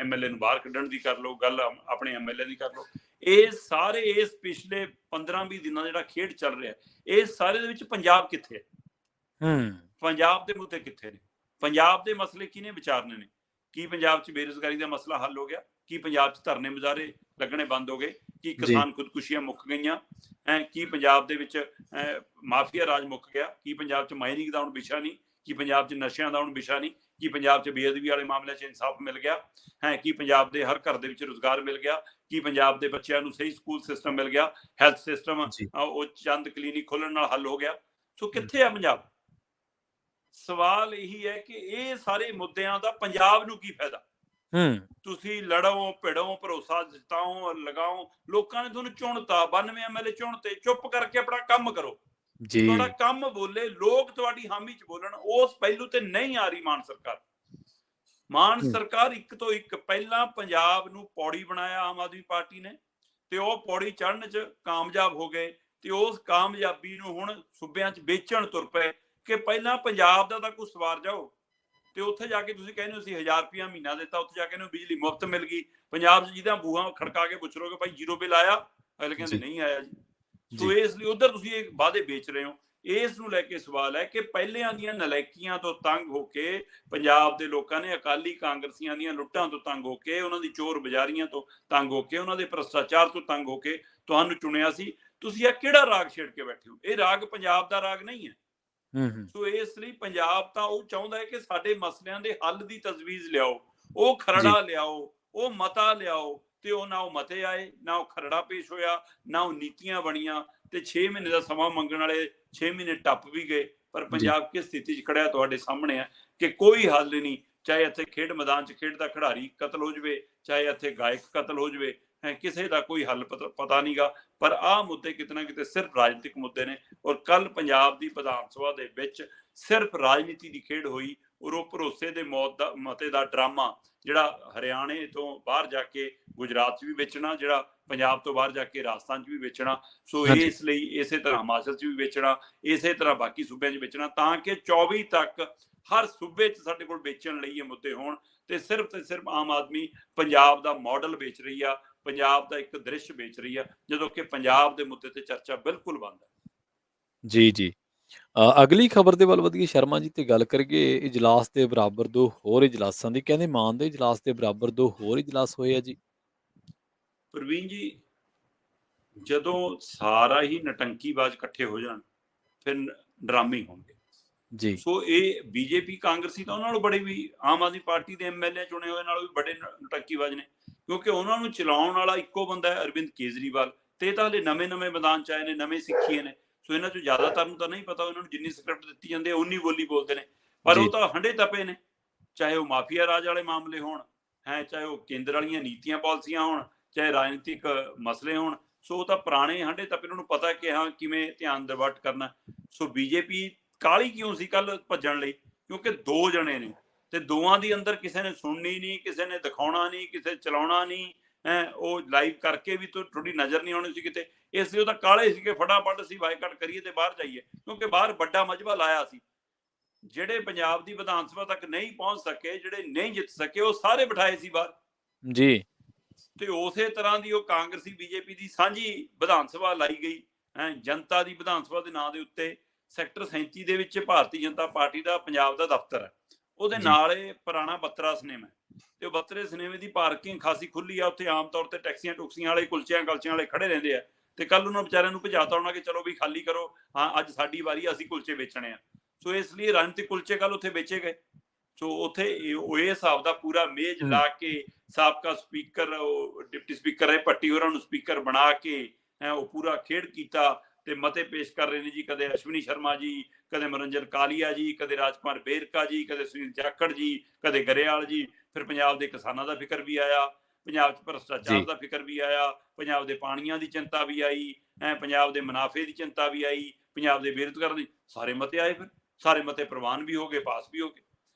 MLA ਨੂੰ ਬਾਹਰ ਕੱਢਣ ਦੀ ਕਰ ਲਓ, ਗੱਲ ਆਪਣੇ MLA ਦੀ ਕਰ ਲਓ। ਇਹ ਸਾਰੇ ਇਸ ਪਿਛਲੇ 15-20 ਦਿਨਾਂ ਜਿਹੜਾ ਖੇਡ ਚੱਲ ਰਿਹਾ, ਇਸ ਸਾਰੇ ਦੇ ਵਿੱਚ ਪੰਜਾਬ ਕਿੱਥੇ ਹੈ? ਪੰਜਾਬ ਦੇ ਮੁੱਦੇ ਕਿੱਥੇ ਨੇ? ਪੰਜਾਬ ਦੇ ਮਸਲੇ ਕਿਹਨੇ ਵਿਚਾਰਨੇ ਨੇ? ਕੀ ਪੰਜਾਬ 'ਚ ਬੇਰੁਜ਼ਗਾਰੀ ਦਾ ਮਸਲਾ ਹੱਲ ਹੋ ਗਿਆ? ਕੀ ਪੰਜਾਬ 'ਚ ਧਰਨੇ ਮੁਜ਼ਾਹਰੇ ਲੱਗਣੇ ਬੰਦ ਹੋ ਗਏ? ਕੀ ਕਿਸਾਨ ਖੁਦਕੁਸ਼ੀਆਂ ਮੁੱਕ ਗਈਆਂ? ਕੀ ਪੰਜਾਬ ਦੇ ਵਿੱਚ ਮਾਫੀਆ ਰਾਜ ਮੁੱਕ ਗਿਆ? ਕੀ ਪੰਜਾਬ 'ਚ ਮਾਈਨਿੰਗ ਦਾ ਹੁਣ ਵਿਸ਼ਾ ਨਹੀਂ? ਕੀ ਪੰਜਾਬ 'ਚ ਨਸ਼ਿਆਂ ਦਾ ਹੁਣ ਵਿਸ਼ਾ ਨਹੀਂ? ਕੀ ਪੰਜਾਬ 'ਚ ਬੇਅਦਬੀ ਵਾਲੇ ਮਾਮਲਿਆਂ 'ਚ ਇਨਸਾਫ ਮਿਲ ਗਿਆ ਹੈ? ਕੀ ਪੰਜਾਬ ਦੇ ਹਰ ਘਰ ਦੇ ਵਿੱਚ ਰੁਜ਼ਗਾਰ ਮਿਲ ਗਿਆ? ਕੀ ਪੰਜਾਬ ਦੇ ਬੱਚਿਆਂ ਨੂੰ ਸਹੀ ਸਕੂਲ ਸਿਸਟਮ ਮਿਲ ਗਿਆ? ਹੈਲਥ ਸਿਸਟਮ ਉਹ ਚੰਦ ਕਲੀਨਿਕ ਖੋਲਣ ਨਾਲ ਹੱਲ ਹੋ ਗਿਆ? ਸੋ ਕਿੱਥੇ ਆ ਪੰਜਾਬ? ਸਵਾਲ ਇਹੀ ਹੈ ਕਿ ਇਹ ਸਾਰੇ ਮੁੱਦਿਆਂ ਦਾ ਪੰਜਾਬ ਨੂੰ ਕੀ ਫਾਇਦਾ? ਤੁਸੀਂ ਲੜੋ ਭਿੜੋ, ਭਰੋਸਾ ਜਿਤਾਓ, ਲਗਾਓ, ਲੋਕਾਂ ਨੇ ਤੁਹਾਨੂੰ ਚੁਣਤਾ, 92 MLA ਚੁਣਤੇ, ਚੁੱਪ ਕਰਕੇ ਆਪਣਾ ਕੰਮ ਕਰੋ। ਤੁਹਾਡਾ ਕੰਮ ਬੋਲੇ, ਲੋਕ ਤੁਹਾਡੀ ਹਾਮੀ ਚ ਬੋਲਣ। ਉਸ ਪਹਿਲੂ ਤੇ ਨਹੀਂ ਆ ਰਹੀ ਮਾਨ ਸਰਕਾਰ। ਮਾਨ ਸਰਕਾਰ ਇੱਕ ਤੋਂ ਇੱਕ ਪਹਿਲਾਂ ਪੰਜਾਬ ਨੂੰ ਪੌੜੀ ਬਣਾਇਆ ਆਮ ਆਦਮੀ ਪਾਰਟੀ ਨੇ, ਤੇ ਉਹ ਪੌੜੀ ਚੜ੍ਹਨ ਚ ਕਾਮਯਾਬ ਹੋ ਗਏ ਤੇ ਉਸ ਕਾਮਯਾਬੀ ਨੂੰ ਹੁਣ ਸੂਬਿਆਂ ਚ ਵੇਚਣ ਤੁਰ ਪਏ ਕਿ ਪਹਿਲਾਂ ਪੰਜਾਬ ਦਾ ਤਾਂ ਕੁਝ ਸਵਾਰ ਜਾਓ। ਤੇ ਉੱਥੇ ਜਾ ਕੇ ਤੁਸੀਂ ਕਹਿੰਦੇ ਹੋ ਅਸੀਂ 1000 ਰੁਪਇਆ ਮਹੀਨਾ ਦਿੱਤਾ, ਉੱਥੇ ਜਾ ਕੇ ਬਿਜਲੀ ਮੁਫਤ ਮਿਲ ਗਈ। ਪੰਜਾਬ 'ਚ ਜਿਹਦਾ ਬੂਹਾ ਖੜਕਾ ਕੇ ਪੁੱਛ ਲੋਗੇ ਭਾਈ 0 ਬਿੱਲ ਆਇਆ? ਅਗਲੇ ਕਹਿੰਦੇ ਨਹੀਂ ਆਇਆ ਜੀ। ਸੋ ਇਸ ਲਈ ਉਧਰ ਤੁਸੀਂ ਇਹ ਵਾਅਦੇ ਵੇਚ ਰਹੇ ਹੋ। ਇਸ ਨੂੰ ਲੈ ਕੇ ਸਵਾਲ ਹੈ ਕਿ ਪਹਿਲਿਆਂ ਦੀਆਂ ਨਲਾਇਕੀਆਂ ਤੋਂ ਤੰਗ ਹੋ ਕੇ ਪੰਜਾਬ ਦੇ ਲੋਕਾਂ ਨੇ, ਅਕਾਲੀ ਕਾਂਗਰਸੀਆਂ ਦੀਆਂ ਲੁੱਟਾਂ ਤੋਂ ਤੰਗ ਹੋ ਕੇ, ਉਹਨਾਂ ਦੀ ਚੋਰ ਬਜ਼ਾਰੀਆਂ ਤੋਂ ਤੰਗ ਹੋ ਕੇ, ਉਹਨਾਂ ਦੇ ਭ੍ਰਿਸ਼ਟਾਚਾਰ ਤੋਂ ਤੰਗ ਹੋ ਕੇ ਤੁਹਾਨੂੰ ਚੁਣਿਆ ਸੀ। ਤੁਸੀਂ ਇਹ ਕਿਹੜਾ ਰਾਗ ਛੇੜ ਕੇ ਬੈਠੇ ਹੋ? ਇਹ ਰਾਗ ਪੰਜਾਬ ਦਾ ਰਾਗ ਨਹੀਂ ਹੈ। ਸੋ ਇਸ ਲਈ ਪੰਜਾਬ ਤਾਂ ਉਹ ਚਾਹੁੰਦਾ ਹੈ ਕਿ ਸਾਡੇ ਮਸਲਿਆਂ ਦੇ ਹੱਲ ਦੀ ਤਜਵੀਜ਼ ਲਿਆਓ, ਉਹ ਖਰੜਾ ਲਿਆਓ, ਉਹ ਮਤਾ ਲਿਆਓ। ਤੇ ਉਹ ਨਾ ਉਹ ਮਤੇ ਆਏ, ਨਾ ਉਹ ਖਰੜਾ ਪੇਸ਼ ਹੋਇਆ, ਨਾ ਉਹ ਨੀਤੀਆਂ ਬਣੀਆਂ। ਤੇ 6 ਮਹੀਨੇ ਦਾ ਸਮਾਂ ਮੰਗਣ ਵਾਲੇ 6 ਮਹੀਨੇ ਟੱਪ ਵੀ ਗਏ। ਪਰ ਪੰਜਾਬ ਕਿਸ ਸਥਿਤੀ 'ਚ ਖੜਿਆ ਤੁਹਾਡੇ ਸਾਹਮਣੇ ਹੈ ਕਿ ਕੋਈ ਹੱਲ ਨਹੀਂ। ਚਾਹੇ ਇੱਥੇ ਖੇਡ ਮੈਦਾਨ 'ਚ ਖੇਡਦਾ ਖਿਡਾਰੀ ਕਤਲ ਹੋ ਜਾਵੇ, ਚਾਹੇ ਇੱਥੇ ਗਾਇਕ ਕਤਲ ਹੋ ਜਾਵੇ, ਕਿਸੇ ਦਾ ਕੋਈ ਹੱਲ ਪਤਾ ਨਹੀਂਗਾ। ਪਰ ਆਹ ਮੁੱਦੇ ਕਿਤੇ ਨਾ ਕਿਤੇ ਸਿਰਫ ਰਾਜਨੀਤਿਕ ਮੁੱਦੇ ਨੇ। ਔਰ ਕੱਲ ਪੰਜਾਬ ਦੀ ਵਿਧਾਨ ਸਭਾ ਦੇ ਵਿੱਚ ਸਿਰਫ ਰਾਜਨੀਤੀ ਦੀ ਖੇਡ ਹੋਈ। ਔਰ ਉਹ ਭਰੋਸੇ ਦੇ ਮਤੇ ਦਾ ਡਰਾਮਾ ਜਿਹੜਾ ਹਰਿਆਣੇ ਤੋਂ ਬਾਹਰ ਜਾ ਕੇ ਗੁਜਰਾਤ 'ਚ ਵੀ ਵੇਚਣਾ, ਜਿਹੜਾ ਪੰਜਾਬ ਤੋਂ ਬਾਹਰ ਜਾ ਕੇ ਰਾਜਸਥਾਨ 'ਚ ਵੀ ਵੇਚਣਾ। ਸੋ ਇਸ ਲਈ ਇਸੇ ਤਰ੍ਹਾਂ ਹਿਮਾਚਲ 'ਚ ਵੀ ਵੇਚਣਾ, ਇਸੇ ਤਰ੍ਹਾਂ ਬਾਕੀ ਸੂਬਿਆਂ 'ਚ ਵੇਚਣਾ, ਤਾਂ ਕਿ 24 ਤੱਕ ਹਰ ਸੂਬੇ 'ਚ ਸਾਡੇ ਕੋਲ ਵੇਚਣ ਲਈ ਇਹ ਮੁੱਦੇ ਹੋਣ। ਤੇ ਸਿਰਫ ਆਮ ਆਦਮੀ ਪੰਜਾਬ ਦਾ ਮਾਡਲ ਵੇਚ ਰਹੀ ਆ, ਪੰਜਾਬ ਦਾ ਇੱਕ ਦ੍ਰਿਸ਼ ਵੇਚ ਰਹੀ ਆ, ਜਦੋਂ ਕਿ ਪੰਜਾਬ ਦੇ ਮੁੱਦੇ ਤੇ ਚਰਚਾ ਬਿਲਕੁਲ ਬੰਦ ਹੈ। ਜੀ। ਅਗਲੀ ਖਬਰ ਦੇ ਵੱਲ ਵਧੀਏ ਸ਼ਰਮਾ ਜੀ, ਤੇ ਗੱਲ ਕਰੀਏ ਇਜਲਾਸ ਦੇ ਬਰਾਬਰ 2 ਹੋਰ ਇਜਲਾਸਾਂ ਦੀ। ਕਹਿੰਦੇ ਮਾਨ ਦੇ ਇਜਲਾਸ ਦੇ ਬਰਾਬਰ 2 ਹੋਰ ਇਜਲਾਸ ਹੋਏ ਆ ਜੀ। ਪ੍ਰਵੀਨ ਜੀ, ਜਦੋਂ ਸਾਰਾ ਹੀ ਨਟੰਕੀਬਾਜ਼ ਇਕੱਠੇ ਹੋ ਜਾਣ ਫਿਰ ਡਰਾਮੇ ਹੋਣਗੇ ਜੀ। ਸੋ ਇਹ ਬੀਜੇਪੀ ਕਾਂਗਰਸੀ ਤਾਂ ਉਹਨਾਂ ਨੂੰ ਬੜੇ ਵੀ ਆਮ ਆਦਮੀ ਪਾਰਟੀ ਦੇ MLA ਚੁਣੇ ਹੋਏ ਨਾਲੋਂ ਵੀ ਬੜੇ ਨਟੰਕੀਬਾਜ਼ ਨੇ, ਕਿਉਂਕਿ ਉਹਨਾਂ ਨੂੰ ਚਲਾਉਣ ਵਾਲਾ ਇੱਕੋ ਬੰਦਾ ਹੈ, ਅਰਵਿੰਦ ਕੇਜਰੀਵਾਲ। ਤੇ ਤਾਂ ਹਲੇ ਨਵੇਂ ਮੈਦਾਨ 'ਚ ਆਏ ਨੇ, ਨਵੇਂ ਸਿੱਖੀਏ ਨੇ। ਸੋ ਇਹਨਾਂ 'ਚੋਂ ਜ਼ਿਆਦਾਤਰ ਨੂੰ ਤਾਂ ਨਹੀਂ ਪਤਾ, ਉਹਨਾਂ ਨੂੰ ਜਿੰਨੀ ਸਕ੍ਰਿਪਟ ਦਿੱਤੀ ਜਾਂਦੀ ਹੈ ਉਨੀ ਬੋਲੀ ਬੋਲਦੇ ਨੇ। ਪਰ ਉਹ ਤਾਂ ਹੰਡੇ ਤਪੇ ਨੇ, ਚਾਹੇ ਉਹ ਮਾਫੀਆ ਰਾਜ ਵਾਲੇ ਮਾਮਲੇ ਹੋਣ, ਚਾਹੇ ਉਹ ਕੇਂਦਰ ਵਾਲੀਆਂ ਨੀਤੀਆਂ ਪਾਲਿਸੀਆਂ ਹੋਣ, ਚਾਹੇ ਰਾਜਨੀਤਿਕ ਮਸਲੇ ਹੋਣ। ਸੋ ਉਹ ਤਾਂ ਪੁਰਾਣੇ ਹੰਡੇ ਤਪੇ, ਉਹਨਾਂ ਨੂੰ ਪਤਾ ਕਿ ਹਾਂ ਕਿਵੇਂ ਧਿਆਨ ਡਿਵਰਟ ਕਰਨਾ। ਸੋ ਬੀਜੇਪੀ ਕਾਹਲੀ ਕਿਉਂ ਸੀ ਕੱਲ ਭੱਜਣ ਲਈ? ਕਿਉਂਕਿ 2 ਜਣੇ ਨੇ ਤੇ ਦੋਵਾਂ ਦੀ ਅੰਦਰ ਕਿਸੇ ਨੇ ਸੁਣਨੀ ਨਹੀਂ, ਕਿਸੇ ਨੇ ਦਿਖਾਉਣਾ ਨਹੀਂ, ਕਿਸੇ ਚਲਾਉਣਾ ਨਹੀਂ। ਉਹ ਲਾਈਵ ਕਰਕੇ ਵੀ ਤੁਹਾਡੀ ਨਜ਼ਰ ਨਹੀਂ ਆਉਣੀ ਸੀ ਕਿਤੇ। ਇਸ ਲਈ ਉਹ ਤਾਂ ਕਾਲੇ ਸੀ ਕਿ ਫਟਾਫਟ ਅਸੀਂ ਬਾਈਕਾਟ ਕਰੀਏ ਤੇ ਬਾਹਰ ਜਾਈਏ, ਕਿਉਂਕਿ ਬਾਹਰ ਵੱਡਾ ਮਜਬਾ ਲਾਇਆ ਸੀ। ਜਿਹੜੇ ਪੰਜਾਬ ਦੀ ਵਿਧਾਨ ਸਭਾ ਤੱਕ ਨਹੀਂ ਪਹੁੰਚ ਸਕੇ, ਜਿਹੜੇ ਨਹੀਂ ਜਿੱਤ ਸਕੇ, ਉਹ ਸਾਰੇ ਬਿਠਾਏ ਸੀ ਬਾਹਰ ਜੀ। ਤੇ ਉਸੇ ਤਰ੍ਹਾਂ ਦੀ ਉਹ ਕਾਂਗਰਸੀ ਬੀਜੇਪੀ ਦੀ ਸਾਂਝੀ ਵਿਧਾਨ ਸਭਾ ਲਾਈ ਗਈ ਜਨਤਾ ਦੀ ਵਿਧਾਨ ਸਭਾ ਦੇ ਨਾਂ ਦੇ ਉੱਤੇ। ਸੈਕਟਰ 37 ਦੇ ਵਿੱਚ ਭਾਰਤੀ ਜਨਤਾ ਪਾਰਟੀ ਦਾ ਪੰਜਾਬ ਦਾ ਦਫ਼ਤਰ ਹੈ, ਉਹਦੇ ਨਾਲ ਇਹ ਪੁਰਾਣਾ ਬੱਤਰਾ ਸਿਨੇਮਾ ਹੈ। ਤੇ ਉਹ ਬੱਤਰੇ ਸਿਨੇਮੇ ਦੀ ਪਾਰਕਿੰਗ ਖਾਸੀ ਖੁੱਲੀ ਆ, ਉੱਥੇ ਆਮ ਤੌਰ ਤੇ ਟੈਕਸੀਆਂ ਟੁਕਸੀਆਂ ਵਾਲੇ, ਕੁਲਚਿਆਂ ਵਾਲੇ ਖੜੇ ਰਹਿੰਦੇ ਆ। ਤੇ ਕੱਲ ਉਹਨਾਂ ਵਿਚਾਰਿਆਂ ਨੂੰ ਭਜਾਤਾ ਹੋਣਾ ਕਿ ਚਲੋ ਵੀ ਖਾਲੀ ਕਰੋ, ਹਾਂ ਅੱਜ ਸਾਡੀ ਵਾਰੀ, ਅਸੀਂ ਕੁਲਚੇ ਵੇਚਣੇ ਆ। ਸੋ ਇਸ ਲਈ ਰਾਜਨੀਤਿਕ ਕੁਲਚੇ ਕੱਲ ਉੱਥੇ ਵੇਚੇ ਗਏ। ਸੋ ਉੱਥੇ ਇਹ ਹਿਸਾਬ ਦਾ ਪੂਰਾ ਮੇਜ਼ ਲਾ ਕੇ ਸਾਬਕਾ ਸਪੀਕਰ, ਉਹ ਡਿਪਟੀ ਸਪੀਕਰ ਹੈ ਭੱਟੀ ਹੋਰਾਂ ਨੂੰ ਸਪੀਕਰ ਬਣਾ ਕੇ ਉਹ ਪੂਰਾ ਖੇਡ ਕੀਤਾ। ਤੇ ਮਤੇ ਪੇਸ਼ ਕਰ ਰਹੇ ਨੇ ਜੀ, ਕਦੇ ਅਸ਼ਵਨੀ ਸ਼ਰਮਾ ਜੀ, ਕਦੇ ਮਨੋਰੰਜਨ ਕਾਲੀਆ ਜੀ, ਕਦੇ ਰਾਜਕੁਮਾਰ ਬੇਰਕਾ ਜੀ, ਕਦੇ ਸੁਨੀਲ ਜਾਖੜ ਜੀ, ਕਦੇ ਗਰੇਵਾਲ ਜੀ। ਫਿਰ ਪੰਜਾਬ ਦੇ ਕਿਸਾਨਾਂ ਦਾ ਫਿਕਰ ਵੀ ਆਇਆ, ਪੰਜਾਬ 'ਚ ਭ੍ਰਿਸ਼ਟਾਚਾਰ ਦਾ ਫਿਕਰ ਵੀ ਆਇਆ, ਪੰਜਾਬ ਦੇ ਪਾਣੀਆਂ ਦੀ ਚਿੰਤਾ ਵੀ ਆਈ, ਪੰਜਾਬ ਦੇ ਮੁਨਾਫੇ ਦੀ ਚਿੰਤਾ ਵੀ ਆਈ, ਪੰਜਾਬ ਦੇ ਬੇਰੁਜ਼ਗਾਰਾਂ ਦੀ, ਸਾਰੇ ਮਤੇ ਆਏ। ਫਿਰ ਸਾਰੇ ਮਤੇ ਪ੍ਰਵਾਨ ਵੀ ਹੋ ਗਏ, ਪਾਸ ਵੀ ਹੋ ਗਏ।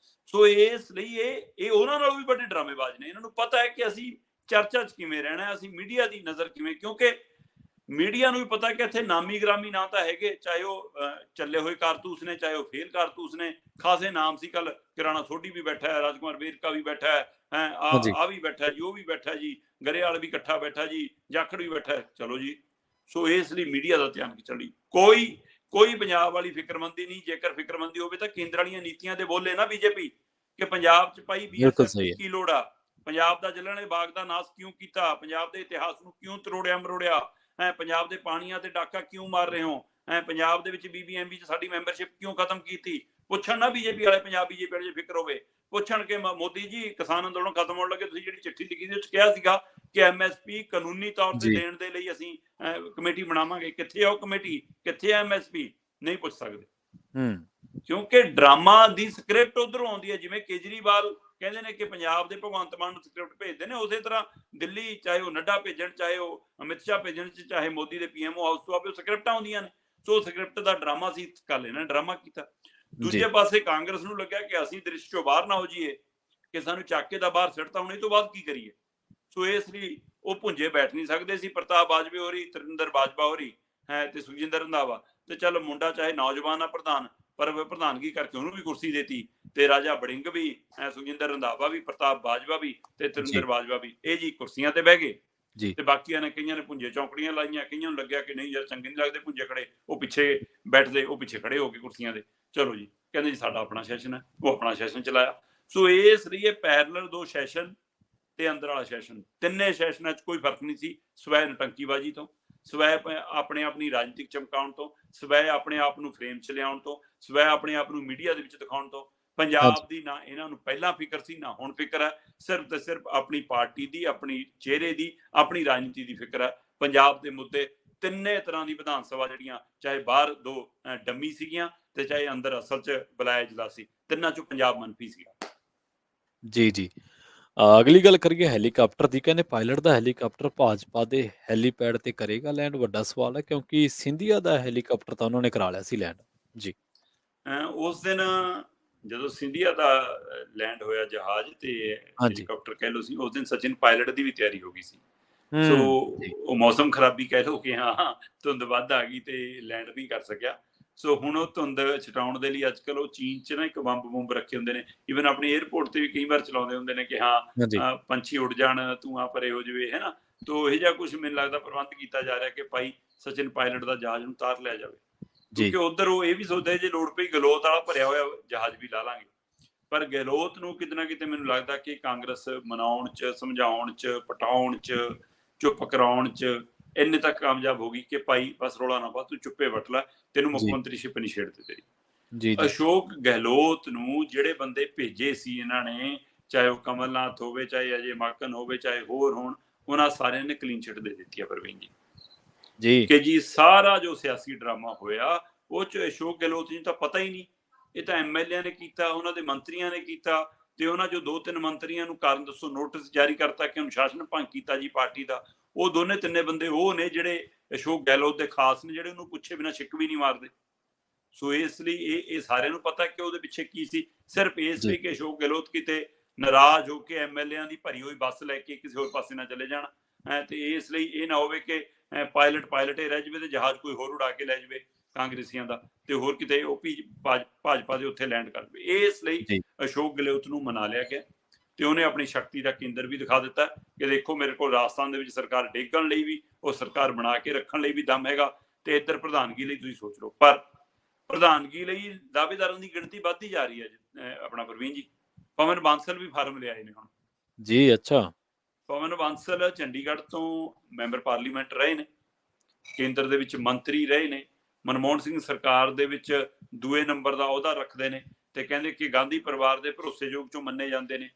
ਸੋ ਇਸ ਲਈ ਇਹ ਉਹਨਾਂ ਨਾਲੋਂ ਵੀ ਵੱਡੇ ਡਰਾਮੇਬਾਜ਼ ਨੇ। ਇਹਨਾਂ ਨੂੰ ਪਤਾ ਹੈ ਕਿ ਅਸੀਂ ਚਰਚਾ 'ਚ ਕਿਵੇਂ ਰਹਿਣਾ, ਅਸੀਂ ਮੀਡੀਆ ਦੀ ਨਜ਼ਰ ਕਿਵੇਂ, ਕਿਉਂਕਿ ਮੀਡੀਆ ਨੂੰ ਵੀ ਪਤਾ ਕਿ ਇੱਥੇ ਨਾਮੀ ਗ੍ਰਾਮੀ ਨਾਂ ਤਾਂ ਹੈਗੇ, ਚਾਹੇ ਉਹ ਚੱਲੇ ਹੋਏ ਕਾਰਤੂਸ ਨੇ, ਚਾਹੇ ਉਹ ਫੇਲ ਕਾਰਤੂਸ ਨੇ। ਖਾਸੇ ਨਾਮ ਸੀ, ਕੱਲ ਕਿਰਾਣਾ ਸੋਢੀ ਵੀ ਬੈਠਾ ਹੈ, ਰਾਜਕੁਮਾਰ ਬੇਰਕਾ ਵੀ ਬੈਠਾ ਹੈ, ਆ ਵੀ ਬੈਠਾ ਜੀ, ਉਹ ਵੀ ਬੈਠਾ ਜੀ, ਗਰੇਵਾਲ ਵੀ ਇਕੱਠਾ ਬੈਠਾ ਜੀ, ਜਾਖੜ ਵੀ ਬੈਠਾ। ਚਲੋ ਜੀ, ਸੋ ਇਸ ਲਈ ਮੀਡੀਆ ਦਾ ਧਿਆਨ ਖਿੱਚਣ ਲਈ ਕੋਈ ਪੰਜਾਬ ਵਾਲੀ ਫਿਕਰਮੰਦੀ ਨਹੀਂ। ਜੇਕਰ ਫਿਕਰਮੰਦੀ ਹੋਵੇ ਤਾਂ ਕੇਂਦਰ ਵਾਲੀਆਂ ਨੀਤੀਆਂ ਦੇ ਬੋਲੇ ਨਾ ਬੀਜੇਪੀ, ਕਿ ਪੰਜਾਬ 'ਚ ਭਾਈ BSF ਦੀ ਕੀ ਲੋੜ ਆ, ਪੰਜਾਬ ਦਾ ਜਲਿਆਂਵਾਲੇ ਬਾਗ ਦਾ ਨਾਸ ਕਿਉਂ ਕੀਤਾ, ਪੰਜਾਬ ਦੇ ਇਤਿਹਾਸ ਨੂੰ ਕਿਉਂ ਤਰੋੜਿਆ ਮਰੋੜਿਆ, ਪੰਜਾਬ ਦੇ ਪਾਣੀਆਂ ਤੇ ਡਾਕਾ ਕਿਉਂ ਮਾਰ ਰਹੇ ਹੋ, ਪੰਜਾਬ ਦੇ ਵਿੱਚ BBMB 'ਚ ਸਾਡੀ ਮੈਂਬਰਸ਼ਿਪ ਕਿਉਂ ਖਤਮ ਕੀਤੀ। ਪੁੱਛਣ ਨਾ ਬੀਜੇਪੀ ਵਾਲੇ, ਪੰਜਾਬ BJP ਵਾਲੇ ਜੇ ਫਿਕਰ ਹੋਵੇ ਪੁੱਛਣ ਕਿ ਮੋਦੀ ਜੀ ਕਿਸਾਨ ਅੰਦੋਲਨ ਖਤਮ ਹੋਣ ਲੱਗੇ, ਤੁਸੀਂ ਜਿਹੜੀ ਚਿੱਠੀ ਲਿਖੀ ਸੀ ਉਹ 'ਚ ਕਿਹਾ ਸੀਗਾ ਕਿ MSP ਕਾਨੂੰਨੀ ਤੌਰ ਤੇ ਦੇਣ ਦੇ ਲਈ ਅਸੀਂ ਕਮੇਟੀ ਬਣਾਵਾਂਗੇ। ਕਿੱਥੇ ਆ ਉਹ ਕਮੇਟੀ, ਕਿੱਥੇ ਆ MSP? ਨਹੀਂ ਪੁੱਛ ਸਕਦੇ, ਕਿਉਂਕਿ ਡਰਾਮਾ ਦੀ ਸਕ੍ਰਿਪਟ ਉਧਰੋਂ ਆਉਂਦੀ ਹੈ। ਜਿਵੇਂ ਕੇਜਰੀਵਾਲ ਕਹਿੰਦੇ ਨੇ ਕਿ ਪੰਜਾਬ ਦੇ ਭਗਵੰਤ ਮਾਨ ਨੂੰ ਸਕ੍ਰਿਪਟ ਭੇਜਦੇ ਨੇ, ਉਸੇ ਤਰ੍ਹਾਂ ਦਿੱਲੀ ਚਾਹੇ ਉਹ ਨੱਡਾ ਭੇਜਣ, ਚਾਹੇ ਉਹ ਅਮਿਤ ਸ਼ਾਹ ਭੇਜਣ, ਚਾਹੇ ਮੋਦੀ ਦੇ PMO ਹਾਊਸ ਤੋਂ ਆਵੇ, ਉਹ ਸਕ੍ਰਿਪਟਾਂ ਆਉਂਦੀਆਂ ਨੇ। ਸੋ ਸਕ੍ਰਿਪਟ ਦਾ ਡਰਾਮਾ ਸੀ, ਕੱਲ ਇਹਨਾਂ ਡਰਾਮਾ ਕੀਤਾ। ਦੂਜੇ ਪਾਸੇ ਕਾਂਗਰਸ ਨੂੰ ਲੱਗਿਆ ਕਿ ਅਸੀਂ ਦ੍ਰਿਸ਼ ਚੋਂ ਬਾਹਰ ਨਾ ਹੋ ਜਾਈਏ, ਕਿ ਸਾਨੂੰ ਚੱਕ ਕੇ ਦਾ ਬਾਹਰ ਸਿੱਟਤਾ, ਹੁਣ ਇਹ ਤੋਂ ਬਾਅਦ ਕੀ ਕਰੀਏ। ਸੋ ਇਸ ਲਈ ਉਹ ਭੁੰਜੇ ਬੈਠ ਨਹੀਂ ਸਕਦੇ ਸੀ। ਪ੍ਰਤਾਪ ਬਾਜਵਾ ਹੋਰੀ, ਤ੍ਰਿੰਦਰ ਬਾਜਵਾ ਹੋਰੀ ਤੇ ਸੁਖਜਿੰਦਰ ਰੰਧਾਵਾ, ਤੇ ਚੱਲ ਮੁੰਡਾ ਚਾਹੇ ਨੌਜਵਾਨ ਆ ਪ੍ਰਧਾਨ, ਪਰ ਪ੍ਰਧਾਨਗੀ ਕਰਕੇ ਉਹਨੂੰ ਵੀ ਕੁਰਸੀ ਦੇਤੀ। ਤੇ ਰਾਜਾ ਵੜਿੰਗ ਵੀ, ਸੁਖਜਿੰਦਰ ਰੰਧਾਵਾ ਵੀ, ਪ੍ਰਤਾਪ ਬਾਜਵਾ ਵੀ ਤੇ ਤ੍ਰਿੰਦਰ ਬਾਜਵਾ ਵੀ, ਇਹ ਜੀ ਕੁਰਸੀਆਂ ਤੇ ਬਹਿ ਗਏ। ਤੇ ਬਾਕੀਆਂ ਨੇ, ਕਈਆਂ ਨੇ ਭੁੰਜੇ ਚੌਂਕੜੀਆਂ ਲਾਈਆਂ, ਕਈਆਂ ਨੂੰ ਲੱਗਿਆ ਕਿ ਨਹੀਂ ਯਾਰ ਚੰਗੇ ਨਹੀਂ ਲੱਗਦੇ ਭੁੰਜੇ ਖੜੇ, ਉਹ ਪਿੱਛੇ ਬੈਠਦੇ, ਉਹ ਪਿੱਛੇ ਖੜੇ ਹੋ ਗਏ ਕੁਰਸੀਆਂ ਦੇ। ਚਲੋ ਜੀ, ਕਹਿੰਦੇ ਜੀ ਸਾਡਾ ਆਪਣਾ ਸੈਸ਼ਨ ਹੈ, ਉਹ ਆਪਣਾ ਸੈਸ਼ਨ ਚਲਾਇਆ। ਸੋ ਇਸ ਲਈ ਇਹ ਪੈਰਲਲ ਦੋ ਸੈਸ਼ਨ ਤੇ ਅੰਦਰ ਵਾਲਾ ਸੈਸ਼ਨ, ਤਿੰਨੇ ਸੈਸ਼ਨਾਂ 'ਚ ਕੋਈ ਫਰਕ ਨਹੀਂ ਸੀ। ਸਵੈ ਨਟੰਕੀਬਾਜ਼ੀ ਤੋਂ, ਸਵੈ ਆਪਣੇ ਆਪਣੀ ਰਾਜਨੀਤਿਕ ਚਮਕਾਉਣ ਤੋਂ, ਸਵੈ ਆਪਣੇ ਆਪ ਨੂੰ ਫਰੇਮ 'ਚ ਲਿਆਉਣ ਤੋਂ, ਸਵੈ ਆਪਣੇ ਆਪ ਨੂੰ ਮੀਡੀਆ ਦੇ ਵਿੱਚ ਦਿਖਾਉਣ ਤੋਂ। ਪੰਜਾਬ ਦੀ ਨਾ ਇਹਨਾਂ ਨੂੰ ਪਹਿਲਾਂ ਫਿਕਰ ਸੀ, ਨਾ ਹੁਣ ਫਿਕਰ ਹੈ। ਸਿਰਫ ਤੇ ਸਿਰਫ ਆਪਣੀ ਪਾਰਟੀ ਦੀ, ਆਪਣੀ ਚਿਹਰੇ ਦੀ, ਆਪਣੀ ਰਾਜਨੀਤੀ ਦੀ ਫਿਕਰ ਹੈ। ਪੰਜਾਬ ਦੇ ਮੁੱਦੇ ਤਿੰਨੇ ਤਰ੍ਹਾਂ ਦੀ ਵਿਧਾਨ ਸਭਾ ਜਿਹੜੀਆਂ, ਚਾਹੇ ਬਾਹਰ ਦੋ ਡੰਮੀ ਸੀਗੀਆਂ ਤੇ ਚਾਹੇ ਅੰਦਰ ਅਸਲ 'ਚ ਬੁਲਾਇਆ ਇਜਲਾਸ ਸੀ, ਤਿੰਨਾਂ 'ਚੋਂ ਪੰਜਾਬ ਮੰਨਫੀ ਸੀਗਾ। ਜੀ। ਅਗਲੀ ਗੱਲ ਕਰੀਏ ਹੈਲੀਕਾਪਟਰ ਦੀ। ਕਹਿੰਦੇ ਪਾਇਲਟ ਦਾ ਹੈਲੀਕਾਪਟਰ ਭਾਜਪਾ ਦੇ ਹੈਲੀਪੈਡ ਤੇ ਕਰੇਗਾ ਲੈਂਡ, ਵੱਡਾ ਸਵਾਲ ਹੈ, ਕਿਉਂਕਿ ਸਿੰਧੀਆ ਦਾ ਹੈਲੀਕਾਪਟਰ ਤਾਂ ਉਹਨਾਂ ਨੇ ਕਰਾ ਲਿਆ ਸੀ ਲੈਂਡ। ਜੀ, ਉਸ ਦਿਨ ਜਦੋਂ ਸਿੰਧੀਆ ਦਾ ਲੈਂਡ ਹੋਇਆ ਜਹਾਜ਼ ਤੇ ਹੈਲੀਕਾਪਟਰ ਕਹਿ ਲਓ ਸੀ, ਉਸ ਦਿਨ ਸਚਿਨ ਪਾਇਲਟ ਦੀ ਵੀ ਤਿਆਰੀ ਹੋ ਗਈ ਸੀ। ਸੋ ਉਹ ਮੌਸਮ ਖਰਾਬੀ ਕਹਿ ਲਓ ਕਿ ਹਾਂ ਧੁੰਦ ਵੱਧ ਆ ਗਈ ਤੇ ਲੈਂਡ ਨਹੀਂ ਕਰ ਸਕਿਆ। ਸੋ ਹੁਣ ਉਹ ਧੁੰਦ ਛਡਾਉਣ ਦੇ ਲਈ ਅੱਜ ਕੱਲ ਉਹ ਚੀਨ 'ਚ ਨਾ ਇੱਕ ਬੰਬ ਰੱਖੇ ਹੁੰਦੇ ਨੇ, ਈਵਨ ਆਪਣੀ 에ਅਰਪੋਰਟ ਤੇ ਵੀ ਕਈ ਵਾਰ ਚਲਾਉਂਦੇ ਹੁੰਦੇ ਨੇ ਕਿ ਹਾਂ ਪੰਛੀ ਉੱਡ ਜਾਣ, ਧੂਆਂ ਭਰੇ ਹੋ ਜਾਵੇ, ਹੈ ਨਾ। ਤੋ ਇਹ ਜਿਹਾ ਕੁਝ ਮੈਨੂੰ ਲੱਗਦਾ ਪ੍ਰਬੰਧ ਕੀਤਾ ਜਾ ਰਿਹਾ ਕਿ ਭਾਈ ਸਚਿਨ ਪਾਇਲਟ ਦਾ ਜਹਾਜ਼ ਨੂੰ ਉਤਾਰ ਲਿਆ ਜਾਵੇ, ਕਿਉਂਕਿ ਉਧਰ ਉਹ ਇਹ ਵੀ ਸੋਚਦੇ ਜੇ ਲੋੜ ਪਈ ਗਲੋਤ ਵਾਲਾ ਭਰਿਆ ਹੋਇਆ ਜਹਾਜ਼ ਵੀ ਲਾ ਲਾਂਗੇ। ਪਰ ਗਹਿਲੋਤ ਨੂੰ ਕਿਤੇ ਨਾ ਕਿਤੇ ਮੈਨੂੰ ਲੱਗਦਾ ਕਿ ਕਾਂਗਰਸ ਮਨਾਉਣ 'ਚ, ਸਮਝਾਉਣ 'ਚ, ਪਟਾਉਣ 'ਚ, ਚੁੱਪ ਕਰਾਉਣ 'ਚ ਇੰਨੇ ਤੱਕ ਕਾਮਯਾਬ ਹੋ ਗਈ ਕਿ ਭਾਈ ਬਸ ਰੌਲਾ ਨਾ ਪਾ, ਤੂੰ ਚੁੱਪੇ ਵੱਟ ਲੈ, ਤੈਨੂੰ ਮੁੱਖ ਮੰਤਰੀਸ਼ਿਪ ਨਹੀਂ ਛੇੜਦੇ ਤੇਰੀ। ਅਸ਼ੋਕ ਗਹਿਲੋਤ ਨੂੰ ਜਿਹੜੇ ਬੰਦੇ ਭੇਜੇ ਸੀ ਇਹਨਾਂ ਨੇ, ਚਾਹੇ ਉਹ ਕਮਲਨਾਥ ਹੋਵੇ, ਚਾਹੇ ਅਜੇ ਮਾਕਨ ਹੋਵੇ, ਚਾਹੇ ਹੋਰ ਹੋਣ, ਉਹਨਾਂ ਸਾਰਿਆਂ ਨੇ ਕਲੀਨ ਚਿੱਟ ਦੇ ਦਿੱਤੀ ਹੈ ਪ੍ਰਵੀਨ ਜੀ, ਕਿ ਜੀ ਸਾਰਾ ਜੋ ਸਿਆਸੀ ਡਰਾਮਾ ਹੋਇਆ ਉਹ 'ਚ ਅਸ਼ੋਕ ਗਹਿਲੋਤ ਨੂੰ ਤਾਂ ਪਤਾ ਹੀ ਨਹੀਂ। ਇਹ ਤਾਂ MLA ਨੇ ਕੀਤਾ, ਉਹਨਾਂ ਦੇ ਮੰਤਰੀਆਂ ਨੇ ਕੀਤਾ, ਤੇ ਉਹਨਾਂ 'ਚੋਂ 2-3 ਮੰਤਰੀਆਂ ਨੂੰ ਕਾਰਨ ਦੱਸੋ ਨੋਟਿਸ ਜਾਰੀ ਕਰਤਾ ਕਿ ਅਨੁਸ਼ਾਸਨ ਭੰਗ ਕੀਤਾ ਜੀ ਪਾਰਟੀ ਦਾ। ਉਹ ਦੋਨੇ ਤਿੰਨੇ ਬੰਦੇ ਉਹ ਨੇ ਜਿਹੜੇ ਅਸ਼ੋਕ ਗਹਿਲੋਤ ਦੇ ਖਾਸ ਨੇ, ਜਿਹੜੇ ਉਹਨੂੰ ਪੁੱਛੇ ਬਿਨਾਂ ਛਿੱਕ ਵੀ ਨਹੀਂ ਮਾਰਦੇ। ਸੋ ਇਸ ਲਈ ਇਹ ਸਾਰਿਆਂ ਨੂੰ ਪਤਾ ਕਿ ਉਹਦੇ ਪਿੱਛੇ ਕੀ ਸੀ, ਸਿਰਫ ਇਸ ਲਈ ਕਿ ਅਸ਼ੋਕ ਗਹਿਲੋਤ ਕਿਤੇ ਨਾਰਾਜ਼ ਹੋ ਕੇ MLAਆਂ ਦੀ ਭਰੀ ਹੋਈ ਬੱਸ ਲੈ ਕੇ ਕਿਸੇ ਹੋਰ ਪਾਸੇ ਨਾ ਚਲੇ ਜਾਣ, ਤੇ ਇਸ ਲਈ ਇਹ ਨਾ ਹੋਵੇ ਕਿ ਪਾਇਲਟ ਹੀ ਰਹਿ ਜਾਵੇ ਤੇ ਜਹਾਜ਼ ਕੋਈ ਹੋਰ ਉਡਾ ਕੇ ਲੈ ਜਾਵੇ ਕਾਂਗਰਸੀਆਂ ਦਾ, ਤੇ ਹੋਰ ਕਿਤੇ ਉਹ ਭਾਜਪਾ ਦੇ ਉੱਥੇ ਲੈਂਡ ਕਰ ਜਾਵੇ। ਇਸ ਲਈ ਅਸ਼ੋਕ ਗਹਿਲੋਤ ਨੂੰ ਮਨਾ ਲਿਆ ਗਿਆ ਤੇ ਉਹਨੇ ਆਪਣੀ ਸ਼ਕਤੀ ਦਾ ਕੇਂਦਰ ਵੀ ਦਿਖਾ ਦਿੱਤਾ ਕਿ ਦੇਖੋ ਮੇਰੇ ਕੋਲ ਰਾਜਸਥਾਨ ਦੇ ਵਿੱਚ ਸਰਕਾਰ ਡੇਗਣ ਲਈ ਵੀ, ਉਹ ਸਰਕਾਰ ਬਣਾ ਕੇ ਰੱਖਣ ਲਈ ਵੀ ਦਮ ਹੈਗਾ, ਤੇ ਇੱਧਰ ਪ੍ਰਧਾਨਗੀ ਲਈ ਤੁਸੀਂ ਸੋਚ ਲਓ। ਪਰ ਪ੍ਰਧਾਨਗੀ ਲਈ ਦਾਅਵੇਦਾਰਾਂ ਦੀ ਗਿਣਤੀ ਵੱਧਦੀ ਜਾ ਰਹੀ ਹੈ ਆਪਣਾ ਪ੍ਰਵੀਨ ਜੀ। ਪਵਨ ਬਾਂਸਲ ਵੀ ਫਾਰਮ ਲਿਆਏ ਨੇ ਹੁਣ ਜੀ। ਅੱਛਾ, ਪਵਨ ਬਾਂਸਲ ਚੰਡੀਗੜ੍ਹ ਤੋਂ ਮੈਂਬਰ ਪਾਰਲੀਮੈਂਟ ਰਹੇ ਨੇ, ਕੇਂਦਰ ਦੇ ਵਿੱਚ ਮੰਤਰੀ ਰਹੇ ਨੇ, ਮਨਮੋਹਨ ਸਿੰਘ ਸਰਕਾਰ ਦੇ ਵਿੱਚ ਦੂਏ ਨੰਬਰ ਦਾ ਅਹੁਦਾ ਰੱਖਦੇ ਨੇ, ਤੇ ਕਹਿੰਦੇ ਕਿ ਗਾਂਧੀ ਪਰਿਵਾਰ ਦੇ ਭਰੋਸੇਯੋਗ ਚੋਂ ਮੰਨੇ ਜਾਂਦੇ ਨੇ।